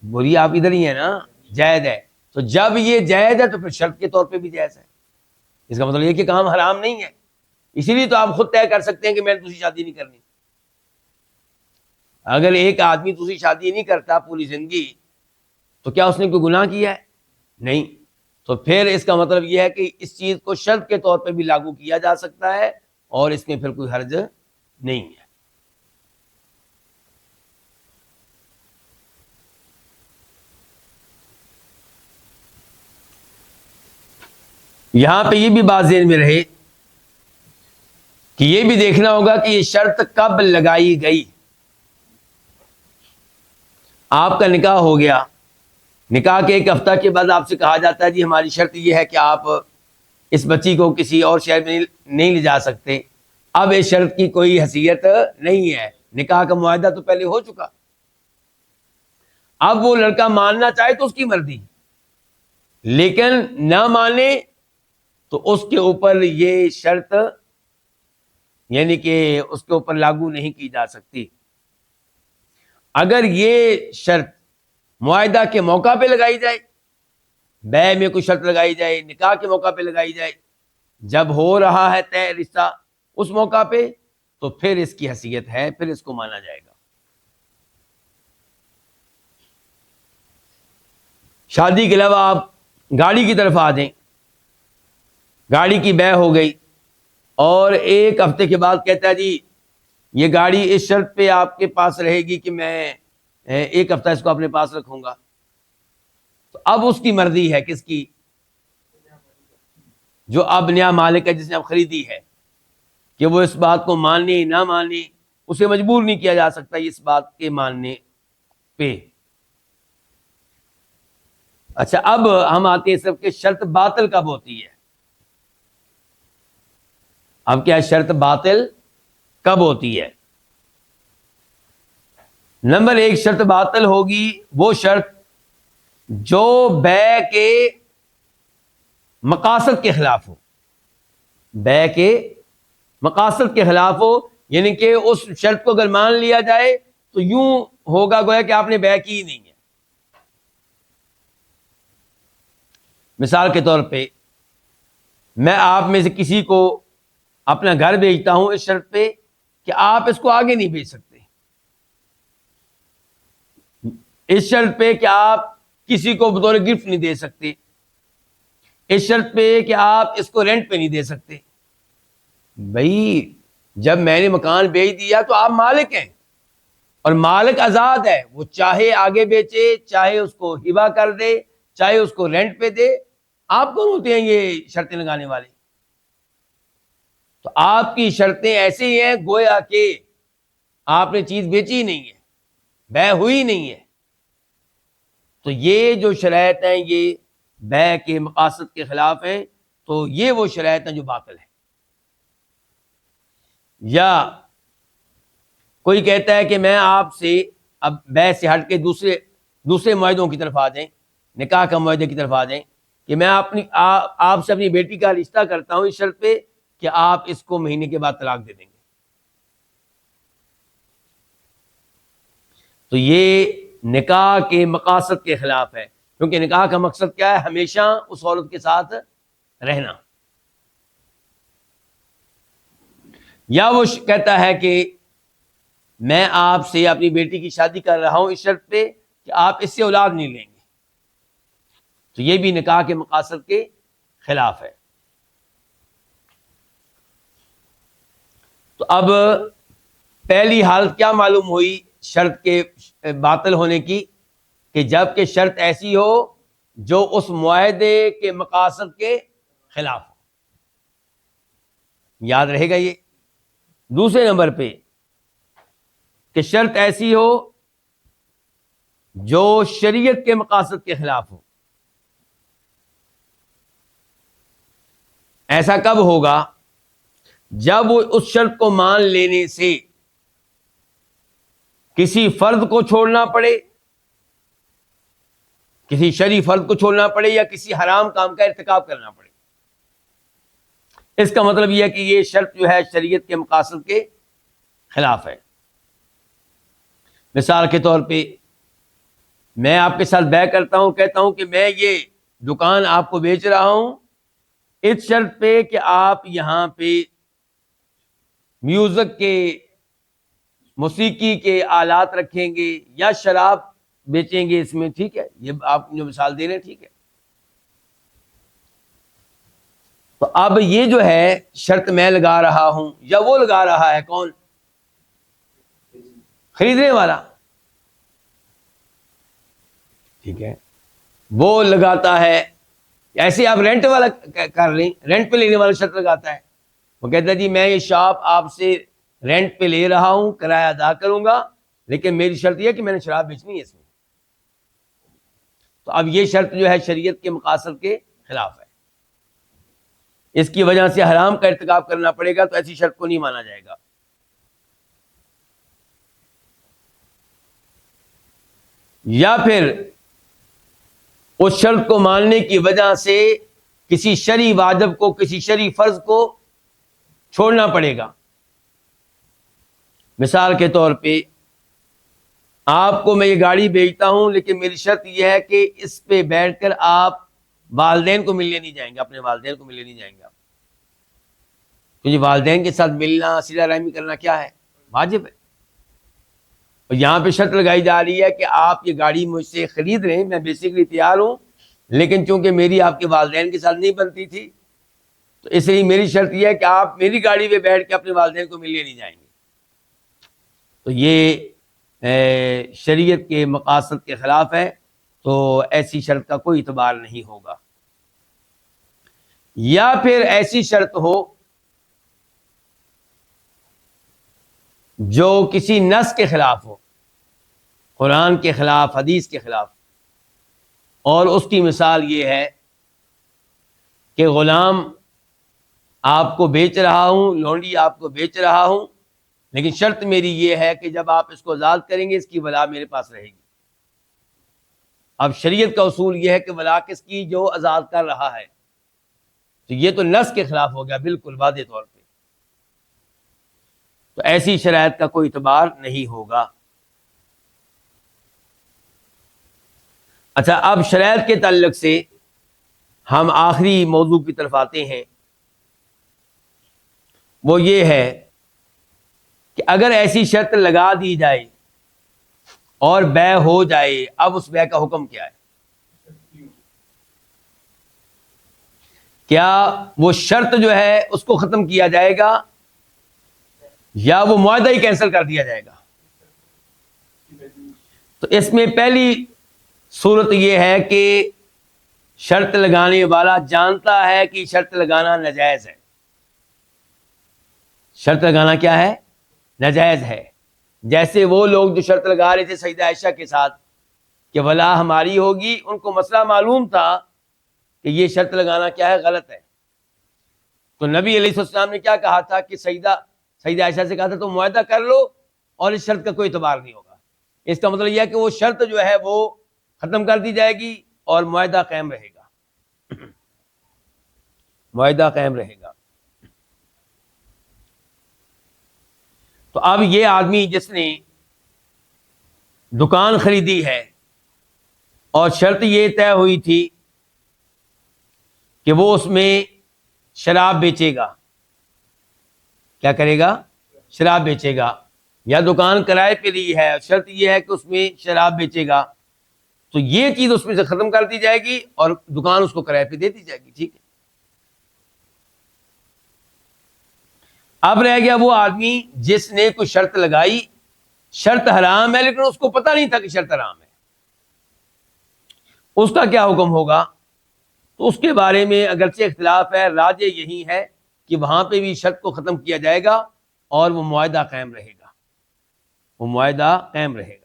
بولیے، آپ ادھر ہی ہیں نا. جائز ہے. تو جب یہ جائز ہے تو پھر شرط کے طور پہ بھی جائز ہے. اس کا مطلب یہ کہ کام حرام نہیں ہے، اسی لیے تو آپ خود طے کر سکتے ہیں کہ میں دوسری شادی نہیں کرنی. اگر ایک آدمی دوسری شادی نہیں کرتا پوری زندگی تو کیا اس نے کوئی گناہ کیا ہے؟ نہیں. تو پھر اس کا مطلب یہ ہے کہ اس چیز کو شرط کے طور پہ بھی لاگو کیا جا سکتا ہے اور اس میں پھر کوئی حرج نہیں ہے. یہاں پہ یہ بھی بات ذہن میں رہے کہ یہ بھی دیکھنا ہوگا کہ یہ شرط کب لگائی گئی. آپ کا نکاح ہو گیا، نکاح کے ایک ہفتہ کے بعد آپ سے کہا جاتا ہے جی ہماری شرط یہ ہے کہ آپ اس بچی کو کسی اور شہر میں نہیں لے جا سکتے. اب اس شرط کی کوئی حیثیت نہیں ہے، نکاح کا معاہدہ تو پہلے ہو چکا. اب وہ لڑکا ماننا چاہے تو اس کی مرضی، لیکن نہ مانے تو اس کے اوپر یہ شرط یعنی کہ اس کے اوپر لاگو نہیں کی جا سکتی. اگر یہ شرط معاہدہ کے موقع پہ لگائی جائے، بیع میں کوئی شرط لگائی جائے، نکاح کے موقع پہ لگائی جائے، جب ہو رہا ہے طے رشتہ اس موقع پہ، تو پھر اس کی حیثیت ہے، پھر اس کو مانا جائے گا. شادی کے علاوہ آپ گاڑی کی طرف آ جائیں. گاڑی کی بیع ہو گئی اور ایک ہفتے کے بعد کہتا ہے جی یہ گاڑی اس شرط پہ آپ کے پاس رہے گی کہ میں ایک ہفتہ اس کو اپنے پاس رکھوں گا. تو اب اس کی مرضی ہے، کس کی؟ جو اب نیا مالک ہے، جس نے اب خریدی ہے، کہ وہ اس بات کو ماننے نہ ماننے. اسے مجبور نہیں کیا جا سکتا اس بات کے ماننے پہ. اچھا، اب ہم آتے ہیں صرف کہ شرط باطل کب ہوتی ہے. اب کیا شرط باطل کب ہوتی ہے؟ نمبر ایک، شرط باطل ہوگی وہ شرط جو بیع کے مقاصد کے خلاف ہو. بیع کے مقاصد کے خلاف ہو، یعنی کہ اس شرط کو اگر مان لیا جائے تو یوں ہوگا گویا کہ آپ نے بیع کی ہی نہیں ہے. مثال کے طور پہ میں آپ میں سے کسی کو اپنا گھر بھیجتا ہوں اس شرط پہ کہ آپ اس کو آگے نہیں بھیج سکتے، اس شرط پہ کہ آپ کسی کو بطور گفٹ نہیں دے سکتے، اس شرط پہ کہ آپ اس کو رینٹ پہ نہیں دے سکتے. بھائی جب میں نے مکان بیچ دیا تو آپ مالک ہیں، اور مالک آزاد ہے، وہ چاہے آگے بیچے، چاہے اس کو ہبہ کر دے، چاہے اس کو رینٹ پہ دے. آپ کون ہوتے ہیں یہ شرطیں لگانے والے؟ تو آپ کی شرطیں ایسے ہی ہیں گویا کہ آپ نے چیز بیچی نہیں ہے، بیع ہوئی نہیں ہے. تو یہ جو شرائط ہیں یہ بیع کے مقاصد کے خلاف ہیں، تو یہ وہ شرائط ہیں جو باطل ہیں. یا کوئی کہتا ہے کہ میں آپ سے اب بیع سے ہٹ کے دوسرے معاہدوں کی طرف آ جائیں، نکاح کا معاہدے کی طرف آ جائیں، کہ میں آپ سے اپنی بیٹی کا رشتہ کرتا ہوں اس شرط پہ کہ آپ اس کو مہینے کے بعد طلاق دے دیں گے. تو یہ نکاح کے مقاصد کے خلاف ہے، کیونکہ نکاح کا مقصد کیا ہے؟ ہمیشہ اس عورت کے ساتھ رہنا. یا وہ کہتا ہے کہ میں آپ سے اپنی بیٹی کی شادی کر رہا ہوں اس شرط پہ کہ آپ اس سے اولاد نہیں لیں گے، تو یہ بھی نکاح کے مقاصد کے خلاف ہے. تو اب پہلی حالت کیا معلوم ہوئی شرط کے باطل ہونے کی؟ کہ جب کہ شرط ایسی ہو جو اس معاہدے کے مقاصد کے خلاف ہو. یاد رہے گا یہ. دوسرے نمبر پہ کہ شرط ایسی ہو جو شریعت کے مقاصد کے خلاف ہو. ایسا کب ہوگا؟ جب اس شرط کو مان لینے سے کسی فرد کو چھوڑنا پڑے، کسی شرعی فرد کو چھوڑنا پڑے، یا کسی حرام کام کا ارتکاب کرنا پڑے. اس کا مطلب یہ ہے کہ یہ شرط جو ہے شریعت کے مقاصد کے خلاف ہے. مثال کے طور پہ میں آپ کے ساتھ بیع کرتا ہوں، کہتا ہوں کہ میں یہ دکان آپ کو بیچ رہا ہوں اس شرط پہ کہ آپ یہاں پہ میوزک کے موسیقی کے آلات رکھیں گے یا شراب بیچیں گے اس میں، ٹھیک ہے، یہ آپ جو مثال دے رہے ہیں ٹھیک ہے. تو اب یہ جو ہے شرط میں لگا رہا ہوں یا وہ لگا رہا ہے، کون؟ خریدنے والا، ٹھیک ہے، وہ لگاتا ہے. ایسے آپ رینٹ والا کر لیں، رینٹ پہ لینے والا شرط لگاتا ہے. وہ کہتا ہے جی میں یہ شاپ آپ سے رینٹ پہ لے رہا ہوں، کرایہ ادا کروں گا، لیکن میری شرط یہ ہے کہ میں نے شراب بیچنی ہے اس میں. تو اب یہ شرط جو ہے شریعت کے مقاصد کے خلاف ہے، اس کی وجہ سے حرام کا ارتکاب کرنا پڑے گا، تو ایسی شرط کو نہیں مانا جائے گا. یا پھر اس شرط کو ماننے کی وجہ سے کسی شرعی واجب کو، کسی شرعی فرض کو چھوڑنا پڑے گا. مثال کے طور پہ آپ کو میں یہ گاڑی بیچتا ہوں، لیکن میری شرط یہ ہے کہ اس پہ بیٹھ کر آپ والدین کو ملنے نہیں جائیں گے، اپنے والدین کو ملنے نہیں جائیں گے آپ، کیونکہ والدین کے ساتھ ملنا، صلہ رحمی کرنا کیا ہے؟ واجب ہے. اور یہاں پہ شرط لگائی جا رہی ہے کہ آپ یہ گاڑی مجھ سے خرید رہے ہیں، میں بیسیکلی تیار ہوں، لیکن چونکہ میری آپ کے والدین کے ساتھ نہیں بنتی تھی، تو اس لیے میری شرط یہ ہے کہ آپ میری گاڑی پہ بیٹھ کے اپنے والدین کو ملنے نہیں جائیں گے. تو یہ شریعت کے مقاصد کے خلاف ہے، تو ایسی شرط کا کوئی اعتبار نہیں ہوگا. یا پھر ایسی شرط ہو جو کسی نص کے خلاف ہو، قرآن کے خلاف، حدیث کے خلاف. اور اس کی مثال یہ ہے کہ غلام آپ کو بیچ رہا ہوں، لونڈی آپ کو بیچ رہا ہوں، لیکن شرط میری یہ ہے کہ جب آپ اس کو آزاد کریں گے اس کی ولا میرے پاس رہے گی. اب شریعت کا اصول یہ ہے کہ ولا کس کی؟ جو آزاد کر رہا ہے. تو یہ تو نص کے خلاف ہو گیا بالکل واضح طور پہ، تو ایسی شرائط کا کوئی اعتبار نہیں ہوگا. اچھا، اب شرائط کے تعلق سے ہم آخری موضوع کی طرف آتے ہیں. وہ یہ ہے کہ اگر ایسی شرط لگا دی جائے اور بے ہو جائے، اب اس بے کا حکم کیا ہے؟ کیا وہ شرط جو ہے اس کو ختم کیا جائے گا یا وہ معاہدہ ہی کینسل کر دیا جائے گا؟ تو اس میں پہلی صورت یہ ہے کہ شرط لگانے والا جانتا ہے کہ شرط لگانا ناجائز ہے. شرط لگانا کیا ہے؟ ناجائز ہے. جیسے وہ لوگ جو شرط لگا رہے تھے سیدہ عائشہ کے ساتھ کہ ولا ہماری ہوگی، ان کو مسئلہ معلوم تھا کہ یہ شرط لگانا کیا ہے؟ غلط ہے. تو نبی علیہ السلام نے کیا کہا تھا کہ سیدہ عائشہ سے کہا تھا تم معاہدہ کر لو اور اس شرط کا کوئی اعتبار نہیں ہوگا. اس کا مطلب یہ ہے کہ وہ شرط جو ہے وہ ختم کر دی جائے گی اور معاہدہ قائم رہے گا. معاہدہ قائم رہے گا. تو اب یہ آدمی جس نے دکان خریدی ہے اور شرط یہ طے ہوئی تھی کہ وہ اس میں شراب بیچے گا، کیا کرے گا؟ شراب بیچے گا. یا دکان کرائے پہ لی ہے، شرط یہ ہے کہ اس میں شراب بیچے گا، تو یہ چیز اس میں سے ختم کر دی جائے گی اور دکان اس کو کرائے پہ دے دی جائے گی. ٹھیک ہے. اب رہ گیا وہ آدمی جس نے کوئی شرط لگائی، شرط حرام ہے لیکن اس کو پتہ نہیں تھا کہ شرط حرام ہے. اس کا کیا حکم ہوگا؟ تو اس کے بارے میں اگرچہ اختلاف ہے، راجح یہی ہے کہ وہاں پہ بھی شرط کو ختم کیا جائے گا اور وہ معاہدہ قائم رہے گا. وہ معاہدہ قائم رہے گا.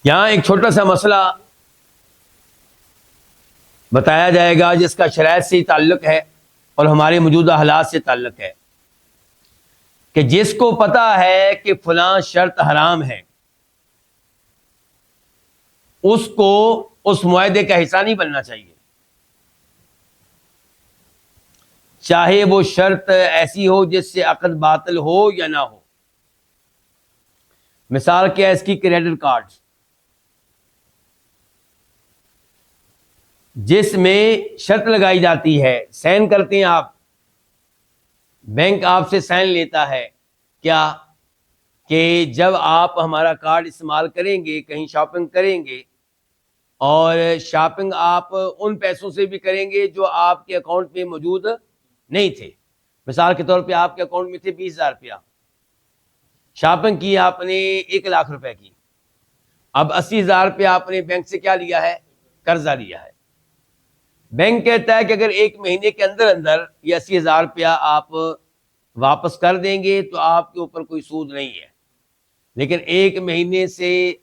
یہاں ایک چھوٹا سا مسئلہ بتایا جائے گا جس کا شرائط سے تعلق ہے اور ہمارے موجودہ حالات سے تعلق ہے، کہ جس کو پتا ہے کہ فلاں شرط حرام ہے اس کو اس معاہدے کا حصہ نہیں بننا چاہیے، چاہے وہ شرط ایسی ہو جس سے عقد باطل ہو یا نہ ہو. مثال کیا ہے اس کی؟ Credit card. جس میں شرط لگائی جاتی ہے، سائن کرتے ہیں آپ، بینک آپ سے سائن لیتا ہے کیا کہ جب آپ ہمارا کارڈ استعمال کریں گے، کہیں شاپنگ کریں گے، اور شاپنگ آپ ان پیسوں سے بھی کریں گے جو آپ کے اکاؤنٹ میں موجود نہیں تھے. مثال کے طور پہ آپ کے اکاؤنٹ میں تھے 20,000 روپیہ، شاپنگ کی آپ نے 1,00,000 روپے کی، اب 80,000 روپیہ آپ نے بینک سے کیا لیا ہے؟ قرضہ لیا ہے. بینک کہتا ہے کہ اگر 1 مہینے کے اندر اندر یہ 80,000 روپیہ آپ واپس کر دیں گے تو آپ کے اوپر کوئی سود نہیں ہے، لیکن 1 مہینے سے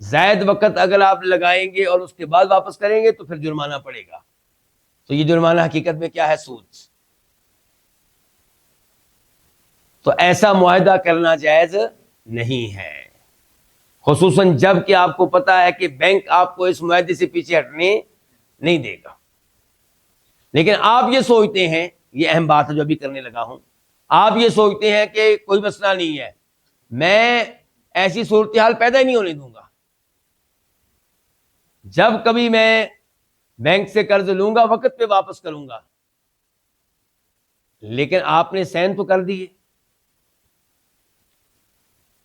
زائد وقت اگر آپ لگائیں گے اور اس کے بعد واپس کریں گے تو پھر جرمانہ پڑے گا. تو یہ جرمانہ حقیقت میں کیا ہے؟ سود. تو ایسا معاہدہ کرنا جائز نہیں ہے، خصوصاً جب کہ آپ کو پتا ہے کہ بینک آپ کو اس معاہدے سے پیچھے ہٹنے نہیں دے گا. لیکن آپ یہ سوچتے ہیں، یہ اہم بات ہے جو ابھی کرنے لگا ہوں، آپ یہ سوچتے ہیں کہ کوئی مسئلہ نہیں ہے، میں ایسی صورتحال پیدا ہی نہیں ہونے دوں گا، جب کبھی میں بینک سے قرض لوں گا وقت پہ واپس کروں گا. لیکن آپ نے سائن تو کر دیے،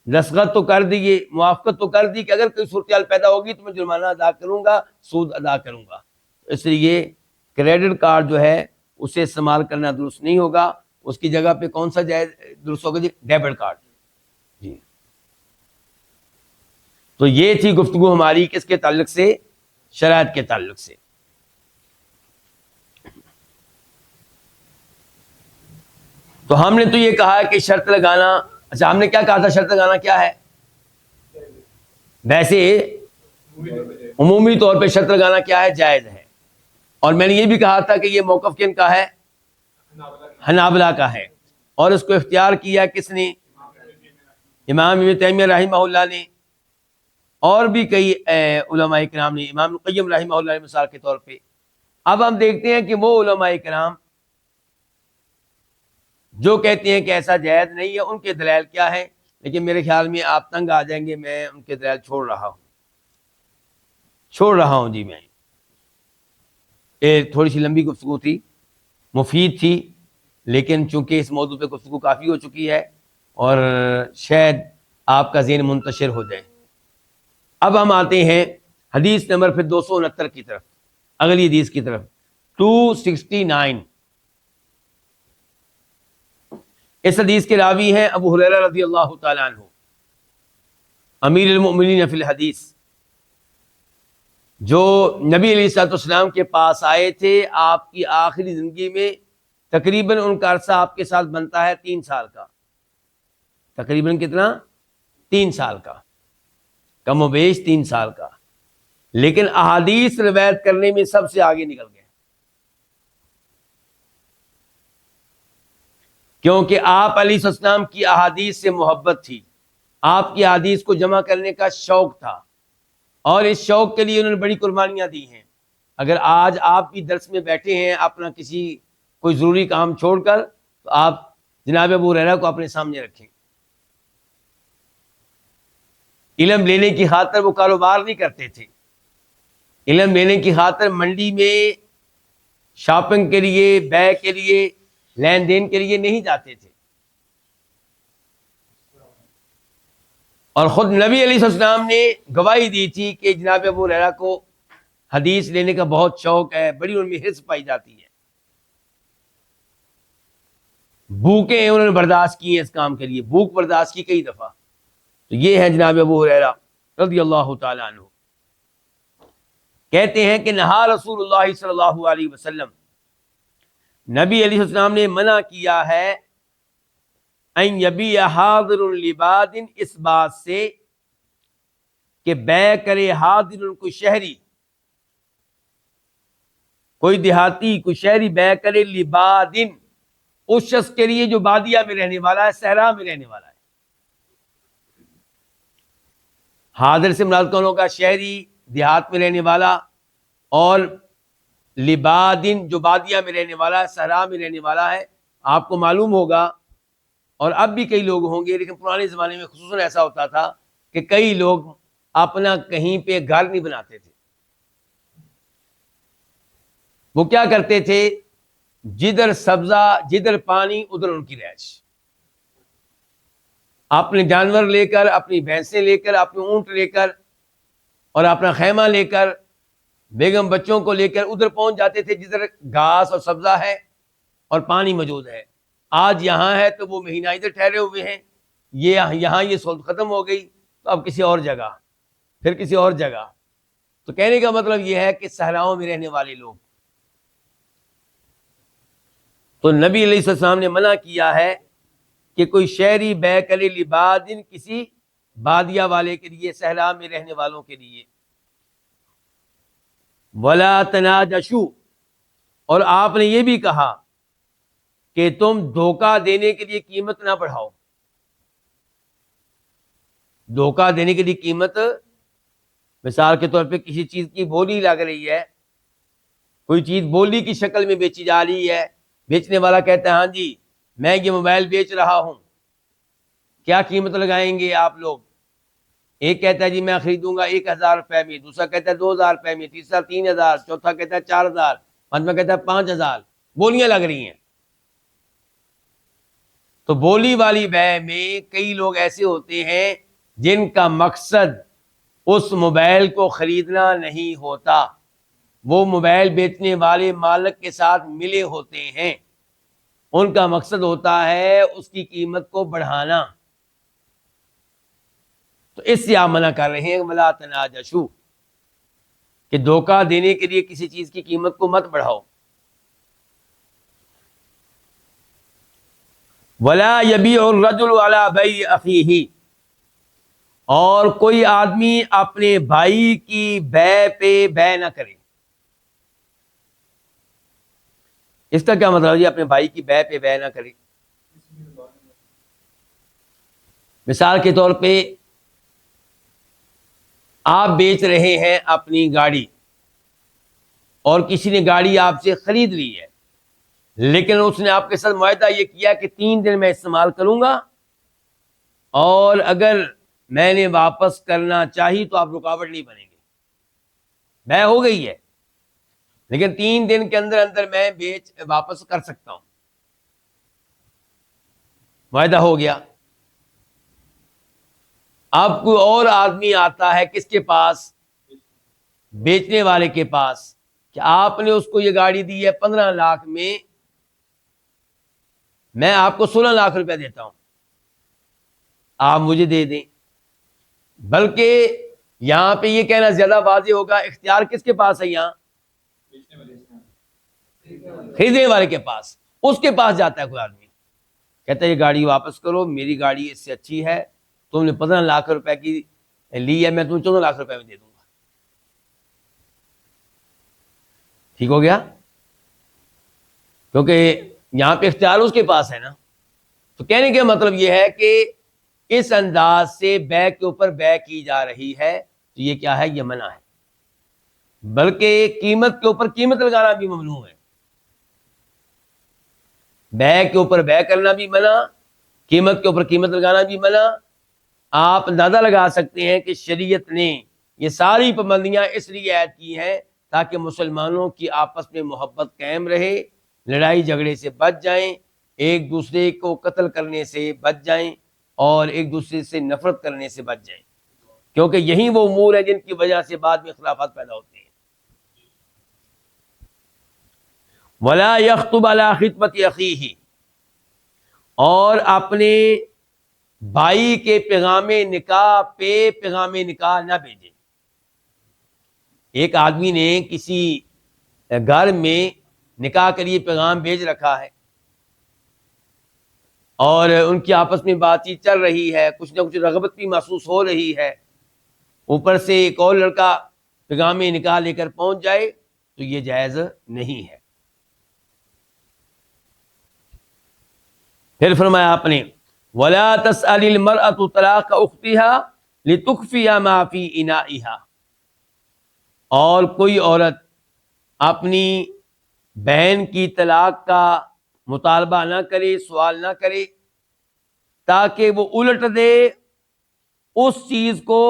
دستخط تو کر دیے، موافقت تو کر دی کہ اگر کوئی صورتحال پیدا ہوگی تو میں جرمانہ ادا کروں گا، سود ادا کروں گا. اس لیے کریڈٹ کارڈ جو ہے اسے استعمال کرنا درست نہیں ہوگا. اس کی جگہ پہ کون سا جائز درست ہوگا؟ جی ڈیبٹ کارڈ. جی تو یہ تھی گفتگو ہماری کس کے تعلق سے؟ شرائط کے تعلق سے. تو ہم نے تو یہ کہا کہ شرط لگانا، اچھا ہم نے کیا کہا تھا؟ شرط لگانا کیا ہے؟ ویسے عمومی طور پہ شرط لگانا کیا ہے؟ جائز ہے. اور میں نے یہ بھی کہا تھا کہ یہ موقف کن کا ہے؟ حنابلہ کا ہے. اور اس کو اختیار کیا کس نے؟ امام ابن تیمیہ رحمہ اللہ نے، اور بھی کئی علماء کرام نے، امام القیم رحمہ اللہ نے مثال کے طور پہ. اب ہم دیکھتے ہیں کہ وہ علماء کرام جو کہتے ہیں کہ ایسا جائز نہیں ہے، ان کے دلائل کیا ہیں. لیکن میرے خیال میں آپ تنگ آ جائیں گے، میں ان کے دلائل چھوڑ رہا ہوں جی. میں تھوڑی سی لمبی گفتگو تھی، مفید تھی، لیکن چونکہ اس موضوع پہ گفتگو کافی ہو چکی ہے اور شاید آپ کا ذہن منتشر ہو جائے. اب ہم آتے ہیں حدیث نمبر پھر 269 کی طرف، اگلی حدیث کی طرف، 269. اس حدیث کے راوی ہیں ابو ہریرہ رضی اللہ تعالیٰ عنہ، امیر المؤمنین فی الحدیث، جو نبی علیہ الصلوۃ والسلام کے پاس آئے تھے آپ کی آخری زندگی میں. تقریباً ان کا عرصہ آپ کے ساتھ بنتا ہے 3 سال کا. تقریباً کتنا؟ 3 سال کا، کم و بیش 3 سال کا. لیکن احادیث روایت کرنے میں سب سے آگے نکل گئے، کیونکہ آپ علیہ السلام کی احادیث سے محبت تھی، آپ کی احادیث کو جمع کرنے کا شوق تھا، اور اس شوق کے لیے انہوں نے بڑی قربانیاں دی ہیں. اگر آج آپ بھی درس میں بیٹھے ہیں اپنا کوئی ضروری کام چھوڑ کر، تو آپ جناب ابو ہریرہ کو اپنے سامنے رکھیں. علم لینے کی خاطر وہ کاروبار نہیں کرتے تھے، علم لینے کی خاطر منڈی میں شاپنگ کے لیے، بیع کے لیے، لین دین کے لیے نہیں جاتے تھے. اور خود نبی علیہ السلام نے گواہی دی تھی کہ جناب ابو ہریرہ کو حدیث لینے کا بہت شوق ہے، بڑی ان میں حرص پائی جاتی ہے. بھوکیں انہوں نے برداشت کی ہیں اس کام کے لیے، بھوک برداشت کی کئی دفعہ. تو یہ ہے جناب ابو ہریرہ رضی اللہ تعالیٰ عنہ. کہتے ہیں کہ نہا رسول اللہ صلی اللہ علیہ وسلم، نبی علیہ السلام نے منع کیا ہے ان یبیع حاضر لباد، اس بات سے کہ بیع کرے حاضر کوئی شہری، کوئی دیہاتی، کوئی شہری بیع کرے لباد، اس شخص کے لیے جو بادیہ میں رہنے والا ہے، صحرا میں رہنے والا ہے. حاضر سے مراد کون ہوگا؟ شہری، دیہات میں رہنے والا، اور لبادن جو بادیہ میں رہنے والا ہے، صحرا میں رہنے والا ہے. آپ کو معلوم ہوگا، اور اب بھی کئی لوگ ہوں گے، لیکن پرانے زمانے میں خصوصاً ایسا ہوتا تھا کہ کئی لوگ اپنا کہیں پہ گھر نہیں بناتے تھے، وہ کیا کرتے تھے؟ جدھر سبزہ جدھر پانی ادھر ان کی رہائش، اپنے جانور لے کر، اپنی بھینسیں لے کر، اپنے اونٹ لے کر اور اپنا خیمہ لے کر، بیگم بچوں کو لے کر ادھر پہنچ جاتے تھے جدھر گھاس اور سبزہ ہے اور پانی موجود ہے۔ آج یہاں ہے تو وہ مہینہ ادھر ٹھہرے ہوئے ہیں، یہاں یہ سہولت ختم ہو گئی تو اب کسی اور جگہ، پھر کسی اور جگہ۔ تو کہنے کا مطلب یہ ہے کہ صحراؤں میں رہنے والے لوگ، تو نبی علیہ السلام نے منع کیا ہے کہ کوئی شہری بے کرے لبادن، کسی بادیہ والے کے لیے، صحرا میں رہنے والوں کے لیے۔ ولا تناجشوا، اور آپ نے یہ بھی کہا کہ تم دھوکہ دینے کے لیے قیمت نہ بڑھاؤ۔ دھوکہ دینے کے لیے قیمت، مثال کے طور پہ کسی چیز کی بولی لگ رہی ہے، کوئی چیز بولی کی شکل میں بیچی جا رہی ہے، بیچنے والا کہتا ہے ہاں جی میں یہ موبائل بیچ رہا ہوں، کیا قیمت لگائیں گے آپ لوگ؟ ایک کہتا ہے جی میں خریدوں گا 1000 روپے میں، دوسرا کہتا ہے 2000 روپے میں، تیسرا 3000، چوتھا کہتا ہے 4000، پانچواں کہتا ہے 5000، بولیاں لگ رہی ہیں۔ تو بولی والی بیع میں کئی لوگ ایسے ہوتے ہیں جن کا مقصد اس موبائل کو خریدنا نہیں ہوتا، وہ موبائل بیچنے والے مالک کے ساتھ ملے ہوتے ہیں، ان کا مقصد ہوتا ہے اس کی قیمت کو بڑھانا۔ تو اس سے آپ منع کر رہے ہیں ولا تناجشوا، کہ دھوکہ دینے کے لیے کسی چیز کی قیمت کو مت بڑھاؤ۔ ولا یبیع الرجل علی بیع اخیہ، اور کوئی آدمی اپنے بھائی کی بیع پہ بیع نہ کرے۔ اس کا کیا مطلب ہے؟ اپنے بھائی کی بیع پہ بیع نہ کرے۔ مثال کے طور پہ آپ بیچ رہے ہیں اپنی گاڑی، اور کسی نے گاڑی آپ سے خرید لی ہے، لیکن اس نے آپ کے ساتھ معاہدہ یہ کیا کہ 3 دن میں استعمال کروں گا، اور اگر میں نے واپس کرنا چاہی تو آپ رکاوٹ نہیں بنیں گے۔ بیع ہو گئی ہے، لیکن 3 دن کے اندر اندر میں واپس کر سکتا ہوں، معاہدہ ہو گیا۔ اب کوئی اور آدمی آتا ہے کس کے پاس؟ بیچنے والے کے پاس، کہ آپ نے اس کو یہ گاڑی دی ہے 15 لاکھ میں آپ کو 16 لاکھ روپے دیتا ہوں، آپ مجھے دے دیں۔ بلکہ یہاں پہ یہ کہنا زیادہ واضح ہوگا، اختیار کس کے پاس ہے؟ یہاں خریدنے والے کے پاس۔ اس کے پاس جاتا ہے کوئی آدمی، کہتا ہے یہ گاڑی واپس کرو، میری گاڑی اس سے اچھی ہے، تم نے 15 لاکھ روپے کی لی ہے، میں تمہیں 14 لاکھ روپے میں دے دوں گا۔ ٹھیک ہو گیا؟ کیونکہ یہاں پہ اختیار اس کے پاس ہے نا۔ تو کہنے کا مطلب یہ ہے کہ اس انداز سے بیع کے اوپر بیع کی جا رہی ہے تو یہ کیا ہے؟ یہ منع ہے۔ بلکہ قیمت کے اوپر قیمت لگانا بھی ممنوع ہے، بیع کے اوپر بیع کرنا بھی منع، قیمت کے اوپر قیمت لگانا بھی منع۔ آپ اندازہ لگا سکتے ہیں کہ شریعت نے یہ ساری پابندیاں اس لیے عائد کی ہیں تاکہ مسلمانوں کی آپس میں محبت قائم رہے، لڑائی جھگڑے سے بچ جائیں، ایک دوسرے کو قتل کرنے سے بچ جائیں، اور ایک دوسرے سے نفرت کرنے سے بچ جائیں، کیونکہ یہی وہ امور ہیں جن کی وجہ سے بعد میں اختلافات پیدا ہوتے ہیں۔ ولا یخطب علی خطبۃ اخیہ، اور اپنے بھائی کے پیغام نکاح پہ پیغام نکاح نہ بھیجے۔ ایک آدمی نے کسی گھر میں نکاح کے لیے پیغام بھیج رکھا ہے، اور ان کی آپس میں بات چیت چل رہی ہے، کچھ نہ کچھ رغبت بھی محسوس ہو رہی ہے، اوپر سے ایک اور لڑکا پیغام نکاح لے کر پہنچ جائے تو یہ جائز نہیں ہے۔ پھر فرمایا آپ نے وَلَا تَسْأَلِ الْمَرْأَةُ طَلَاقَ أُخْتِهَا لِتُخْفِيَ مَا فِي إِنَائِهَا، اور کوئی عورت اپنی بہن کی طلاق کا مطالبہ نہ کرے، سوال نہ کرے، تاکہ وہ الٹ دے اس چیز کو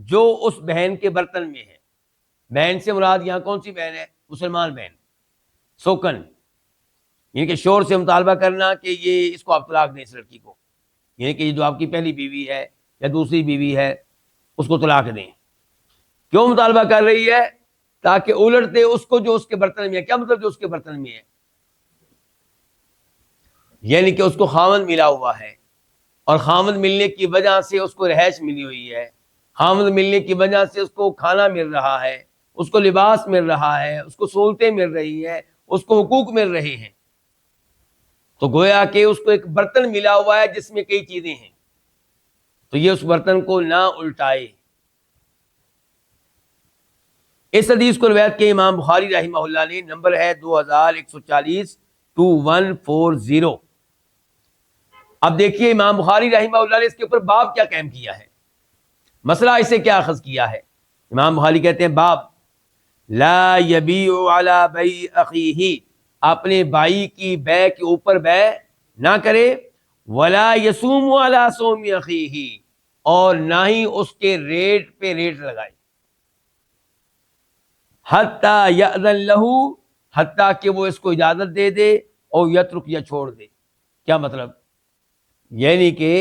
جو اس بہن کے برتن میں ہے۔ بہن سے مراد یہاں کون سی بہن ہے؟ مسلمان بہن۔ سوکن یعنی کہ شور سے مطالبہ کرنا کہ یہ اس کو آپ طلاق دیں، اس لڑکی کو، یعنی کہ یہ جو آپ کی پہلی بیوی ہے یا دوسری بیوی ہے اس کو طلاق دیں۔ کیوں مطالبہ کر رہی ہے؟ تاکہ الٹ دے اس کو جو اس کے برتن میں ہے۔ کیا مطلب جو اس کے برتن میں ہے؟ یعنی کہ اس کو خاوند ملا ہوا ہے، اور خاوند ملنے کی وجہ سے اس کو رہائش ملی ہوئی ہے، خاوند ملنے کی وجہ سے اس کو کھانا مل رہا ہے، اس کو لباس مل رہا ہے، اس کو سہولتیں مل رہی ہیں، اس کو حقوق مل رہے ہیں، تو گویا کہ اس کو ایک برتن ملا ہوا ہے جس میں کئی چیزیں ہیں، تو یہ اس برتن کو نہ الٹائے۔ اس حدیث کو روایت کے امام بخاری رحمہ اللہ نے، نمبر ہے 2140 2140۔ اب دیکھیے امام بخاری رحمہ اللہ نے اس کے اوپر باب کیا قائم کیا ہے، مسئلہ اسے کیا اخذ کیا ہے۔ امام بخاری کہتے ہیں باب لا یبیع علی بیع اخیہ، اپنے بھائی کی بیع کے اوپر بیع نہ کرے، ولا یصوم علی صوم اخیہ، اور نہ ہی اس کے ریٹ پہ ریٹ لگائے، حتی یأذن لہ، حتیٰ کہ وہ اس کو اجازت دے دے، اور یترک یا چھوڑ دے۔ کیا مطلب؟ یعنی کہ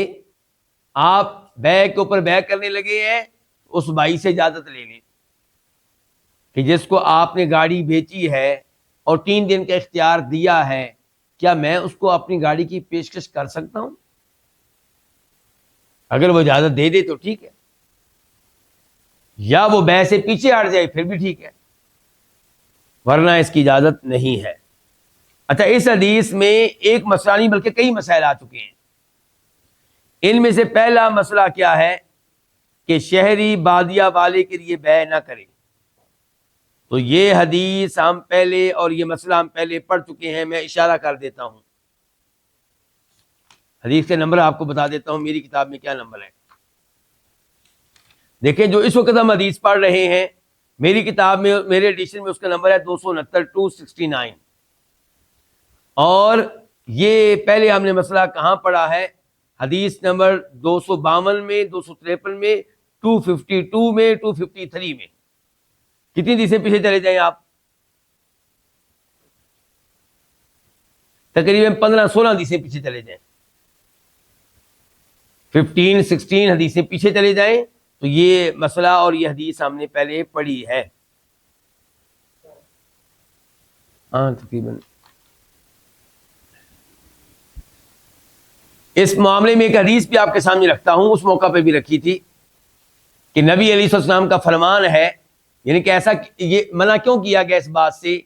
آپ بیع کے اوپر بیع کرنے لگے ہیں، اس بھائی سے اجازت لے لیں کہ جس کو آپ نے گاڑی بیچی ہے اور 3 دن کا اختیار دیا ہے، کیا میں اس کو اپنی گاڑی کی پیشکش کر سکتا ہوں؟ اگر وہ اجازت دے دے تو ٹھیک ہے، یا وہ بیع سے پیچھے ہٹ جائے پھر بھی ٹھیک ہے، ورنہ اس کی اجازت نہیں ہے۔ اچھا، اس حدیث میں ایک مسئلہ نہیں بلکہ کئی مسائل آ چکے ہیں۔ ان میں سے پہلا مسئلہ کیا ہے کہ شہری بادیہ والے کے لیے بیع نہ کرے، تو یہ حدیث ہم پہلے، اور یہ مسئلہ ہم پہلے پڑھ چکے ہیں، میں اشارہ کر دیتا ہوں، حدیث کے نمبر آپ کو بتا دیتا ہوں، میری کتاب میں کیا نمبر ہے۔ دیکھیں جو اس وقت ہم حدیث پڑھ رہے ہیں، میری کتاب میں، میرے ایڈیشن میں اس کا نمبر ہے 269 269، اور یہ پہلے ہم نے مسئلہ کہاں پڑھا ہے؟ حدیث نمبر 252 میں، 253 میں، 252 میں، 253 میں۔ کتنی حدیثیں پیچھے چلے جائیں آپ؟ تقریباً 15-16 حدیثیں پیچھے چلے جائیں، 15-16 حدیثیں پیچھے چلے جائیں، تو یہ مسئلہ اور یہ حدیث ہم نے پہلے پڑھی ہے۔ ہاں تقریباً اس معاملے میں ایک حدیث بھی آپ کے سامنے رکھتا ہوں، اس موقع پہ بھی رکھی تھی کہ نبی علیہ السلام کا فرمان ہے، یعنی کہ ایسا، یہ منع کیوں کیا گیا اس بات سے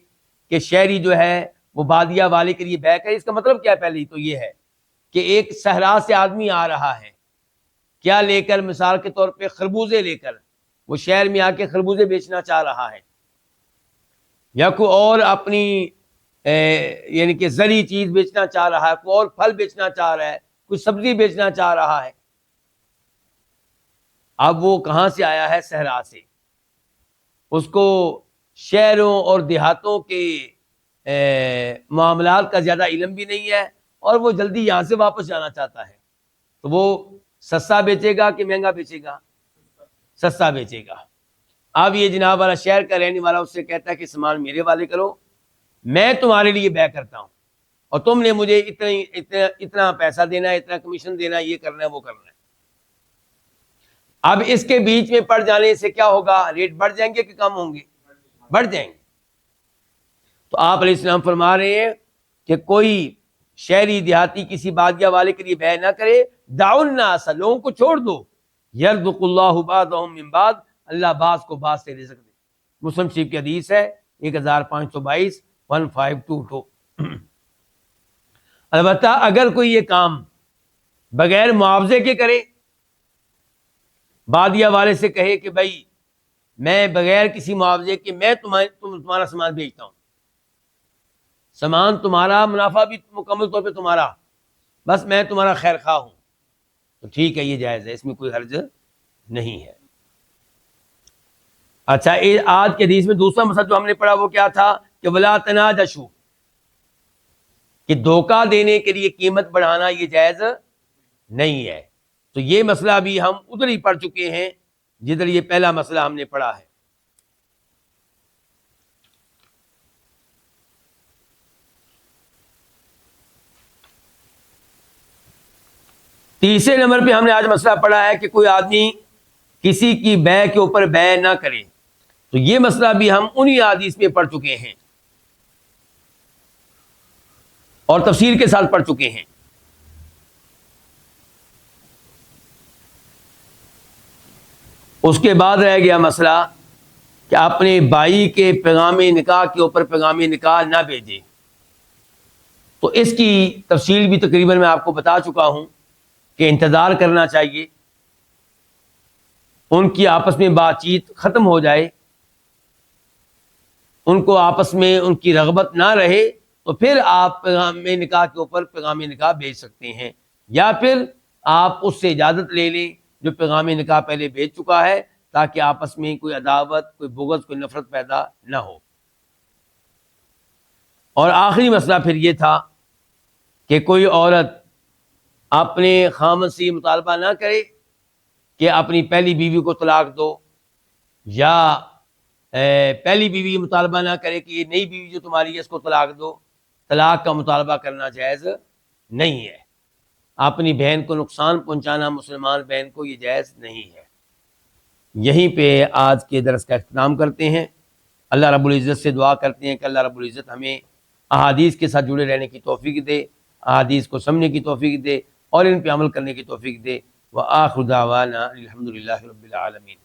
کہ شہری جو ہے وہ بادیہ والے کے لیے بیع کرے؟ اس کا مطلب کیا ہے؟ پہلے تو یہ ہے کہ ایک صحرا سے آدمی آ رہا ہے، کیا لے کر؟ مثال کے طور پہ خربوزے لے کر، وہ شہر میں آ کے خربوزے بیچنا چاہ رہا ہے، یا کوئی اور اپنی یعنی کہ زرعی چیز بیچنا چاہ رہا ہے، کوئی اور پھل بیچنا چاہ رہا ہے، کوئی سبزی بیچنا چاہ رہا ہے۔ اب وہ کہاں سے آیا ہے؟ صحرا سے، اس کو شہروں اور دیہاتوں کے معاملات کا زیادہ علم بھی نہیں ہے، اور وہ جلدی یہاں سے واپس جانا چاہتا ہے، تو وہ سستا بیچے گا کہ مہنگا بیچے گا؟ سستا بیچے گا۔ اب یہ جناب والا شہر کا رہنے والا اس سے کہتا ہے کہ سامان میرے والے کرو، میں تمہارے لیے بیع کرتا ہوں، اور تم نے مجھے اتنا پیسہ دینا ہے، اتنا کمیشن دینا ہے، یہ کرنا ہے، وہ کرنا ہے۔ اب اس کے بیچ میں پڑ جانے سے کیا ہوگا؟ ریٹ بڑھ جائیں گے کہ کم ہوں گے؟ بڑھ جائیں گے۔ تو آپ علیہ السلام فرما رہے ہیں کہ کوئی شہری دیہاتی کسی بادیہ والے کے لیے بیع نہ کرے، دعوا الناس، لوگوں کو چھوڑ دو، یرزق اللہ بعضهم من بعض، اللہ بعض کو بعض سے رزق دے۔ مسلم شریف کی حدیث ہے 1522 1522۔ البتہ اگر کوئی یہ کام بغیر معاوضے کے کرے، بادیہ والے سے کہے کہ بھائی میں بغیر کسی معاوضے کے میں تمہارا سامان بیچتا ہوں، سامان تمہارا، منافع بھی مکمل طور پہ تمہارا، بس میں تمہارا خیر خواہ ہوں، تو ٹھیک ہے، یہ جائز ہے، اس میں کوئی حرج نہیں ہے۔ اچھا، آج کے حدیث میں دوسرا مسئلہ جو ہم نے پڑھا وہ کیا تھا کہ ولا تناجشوا، کہ دھوکہ دینے کے لیے قیمت بڑھانا یہ جائز نہیں ہے۔ تو یہ مسئلہ بھی ہم ادھر ہی پڑھ چکے ہیں جدھر یہ پہلا مسئلہ ہم نے پڑھا ہے۔ تیسرے نمبر پہ ہم نے آج مسئلہ پڑھا ہے کہ کوئی آدمی کسی کی بیع کے اوپر بیع نہ کرے، تو یہ مسئلہ بھی ہم انہی حدیث میں پڑھ چکے ہیں اور تفسیر کے ساتھ پڑھ چکے ہیں۔ اس کے بعد رہ گیا مسئلہ کہ اپنے بھائی کے پیغام نکاح کے اوپر پیغام نکاح نہ بھیجے، تو اس کی تفصیل بھی تقریباً میں آپ کو بتا چکا ہوں کہ انتظار کرنا چاہیے، ان کی آپس میں بات چیت ختم ہو جائے، ان کو آپس میں ان کی رغبت نہ رہے، تو پھر آپ پیغام نکاح کے اوپر پیغام نکاح بھیج سکتے ہیں، یا پھر آپ اس سے اجازت لے لیں جو پیغام نکاح پہلے بھیج چکا ہے، تاکہ آپس میں کوئی عداوت، کوئی بغض، کوئی نفرت پیدا نہ ہو۔ اور آخری مسئلہ پھر یہ تھا کہ کوئی عورت اپنے خامد سے مطالبہ نہ کرے کہ اپنی پہلی بیوی کو طلاق دو، یا پہلی بیوی مطالبہ نہ کرے کہ یہ نئی بیوی جو تمہاری ہے اس کو طلاق دو۔ طلاق کا مطالبہ کرنا جائز نہیں ہے، اپنی بہن کو نقصان پہنچانا مسلمان بہن کو یہ جائز نہیں ہے۔ یہیں پہ آج کے درس کا اختتام کرتے ہیں۔ اللہ رب العزت سے دعا کرتے ہیں کہ اللہ رب العزت ہمیں احادیث کے ساتھ جڑے رہنے کی توفیق دے، احادیث کو سمجھنے کی توفیق دے اور ان پہ عمل کرنے کی توفیق دے۔ وآخر دعوانا الحمدللہ رب العالمین۔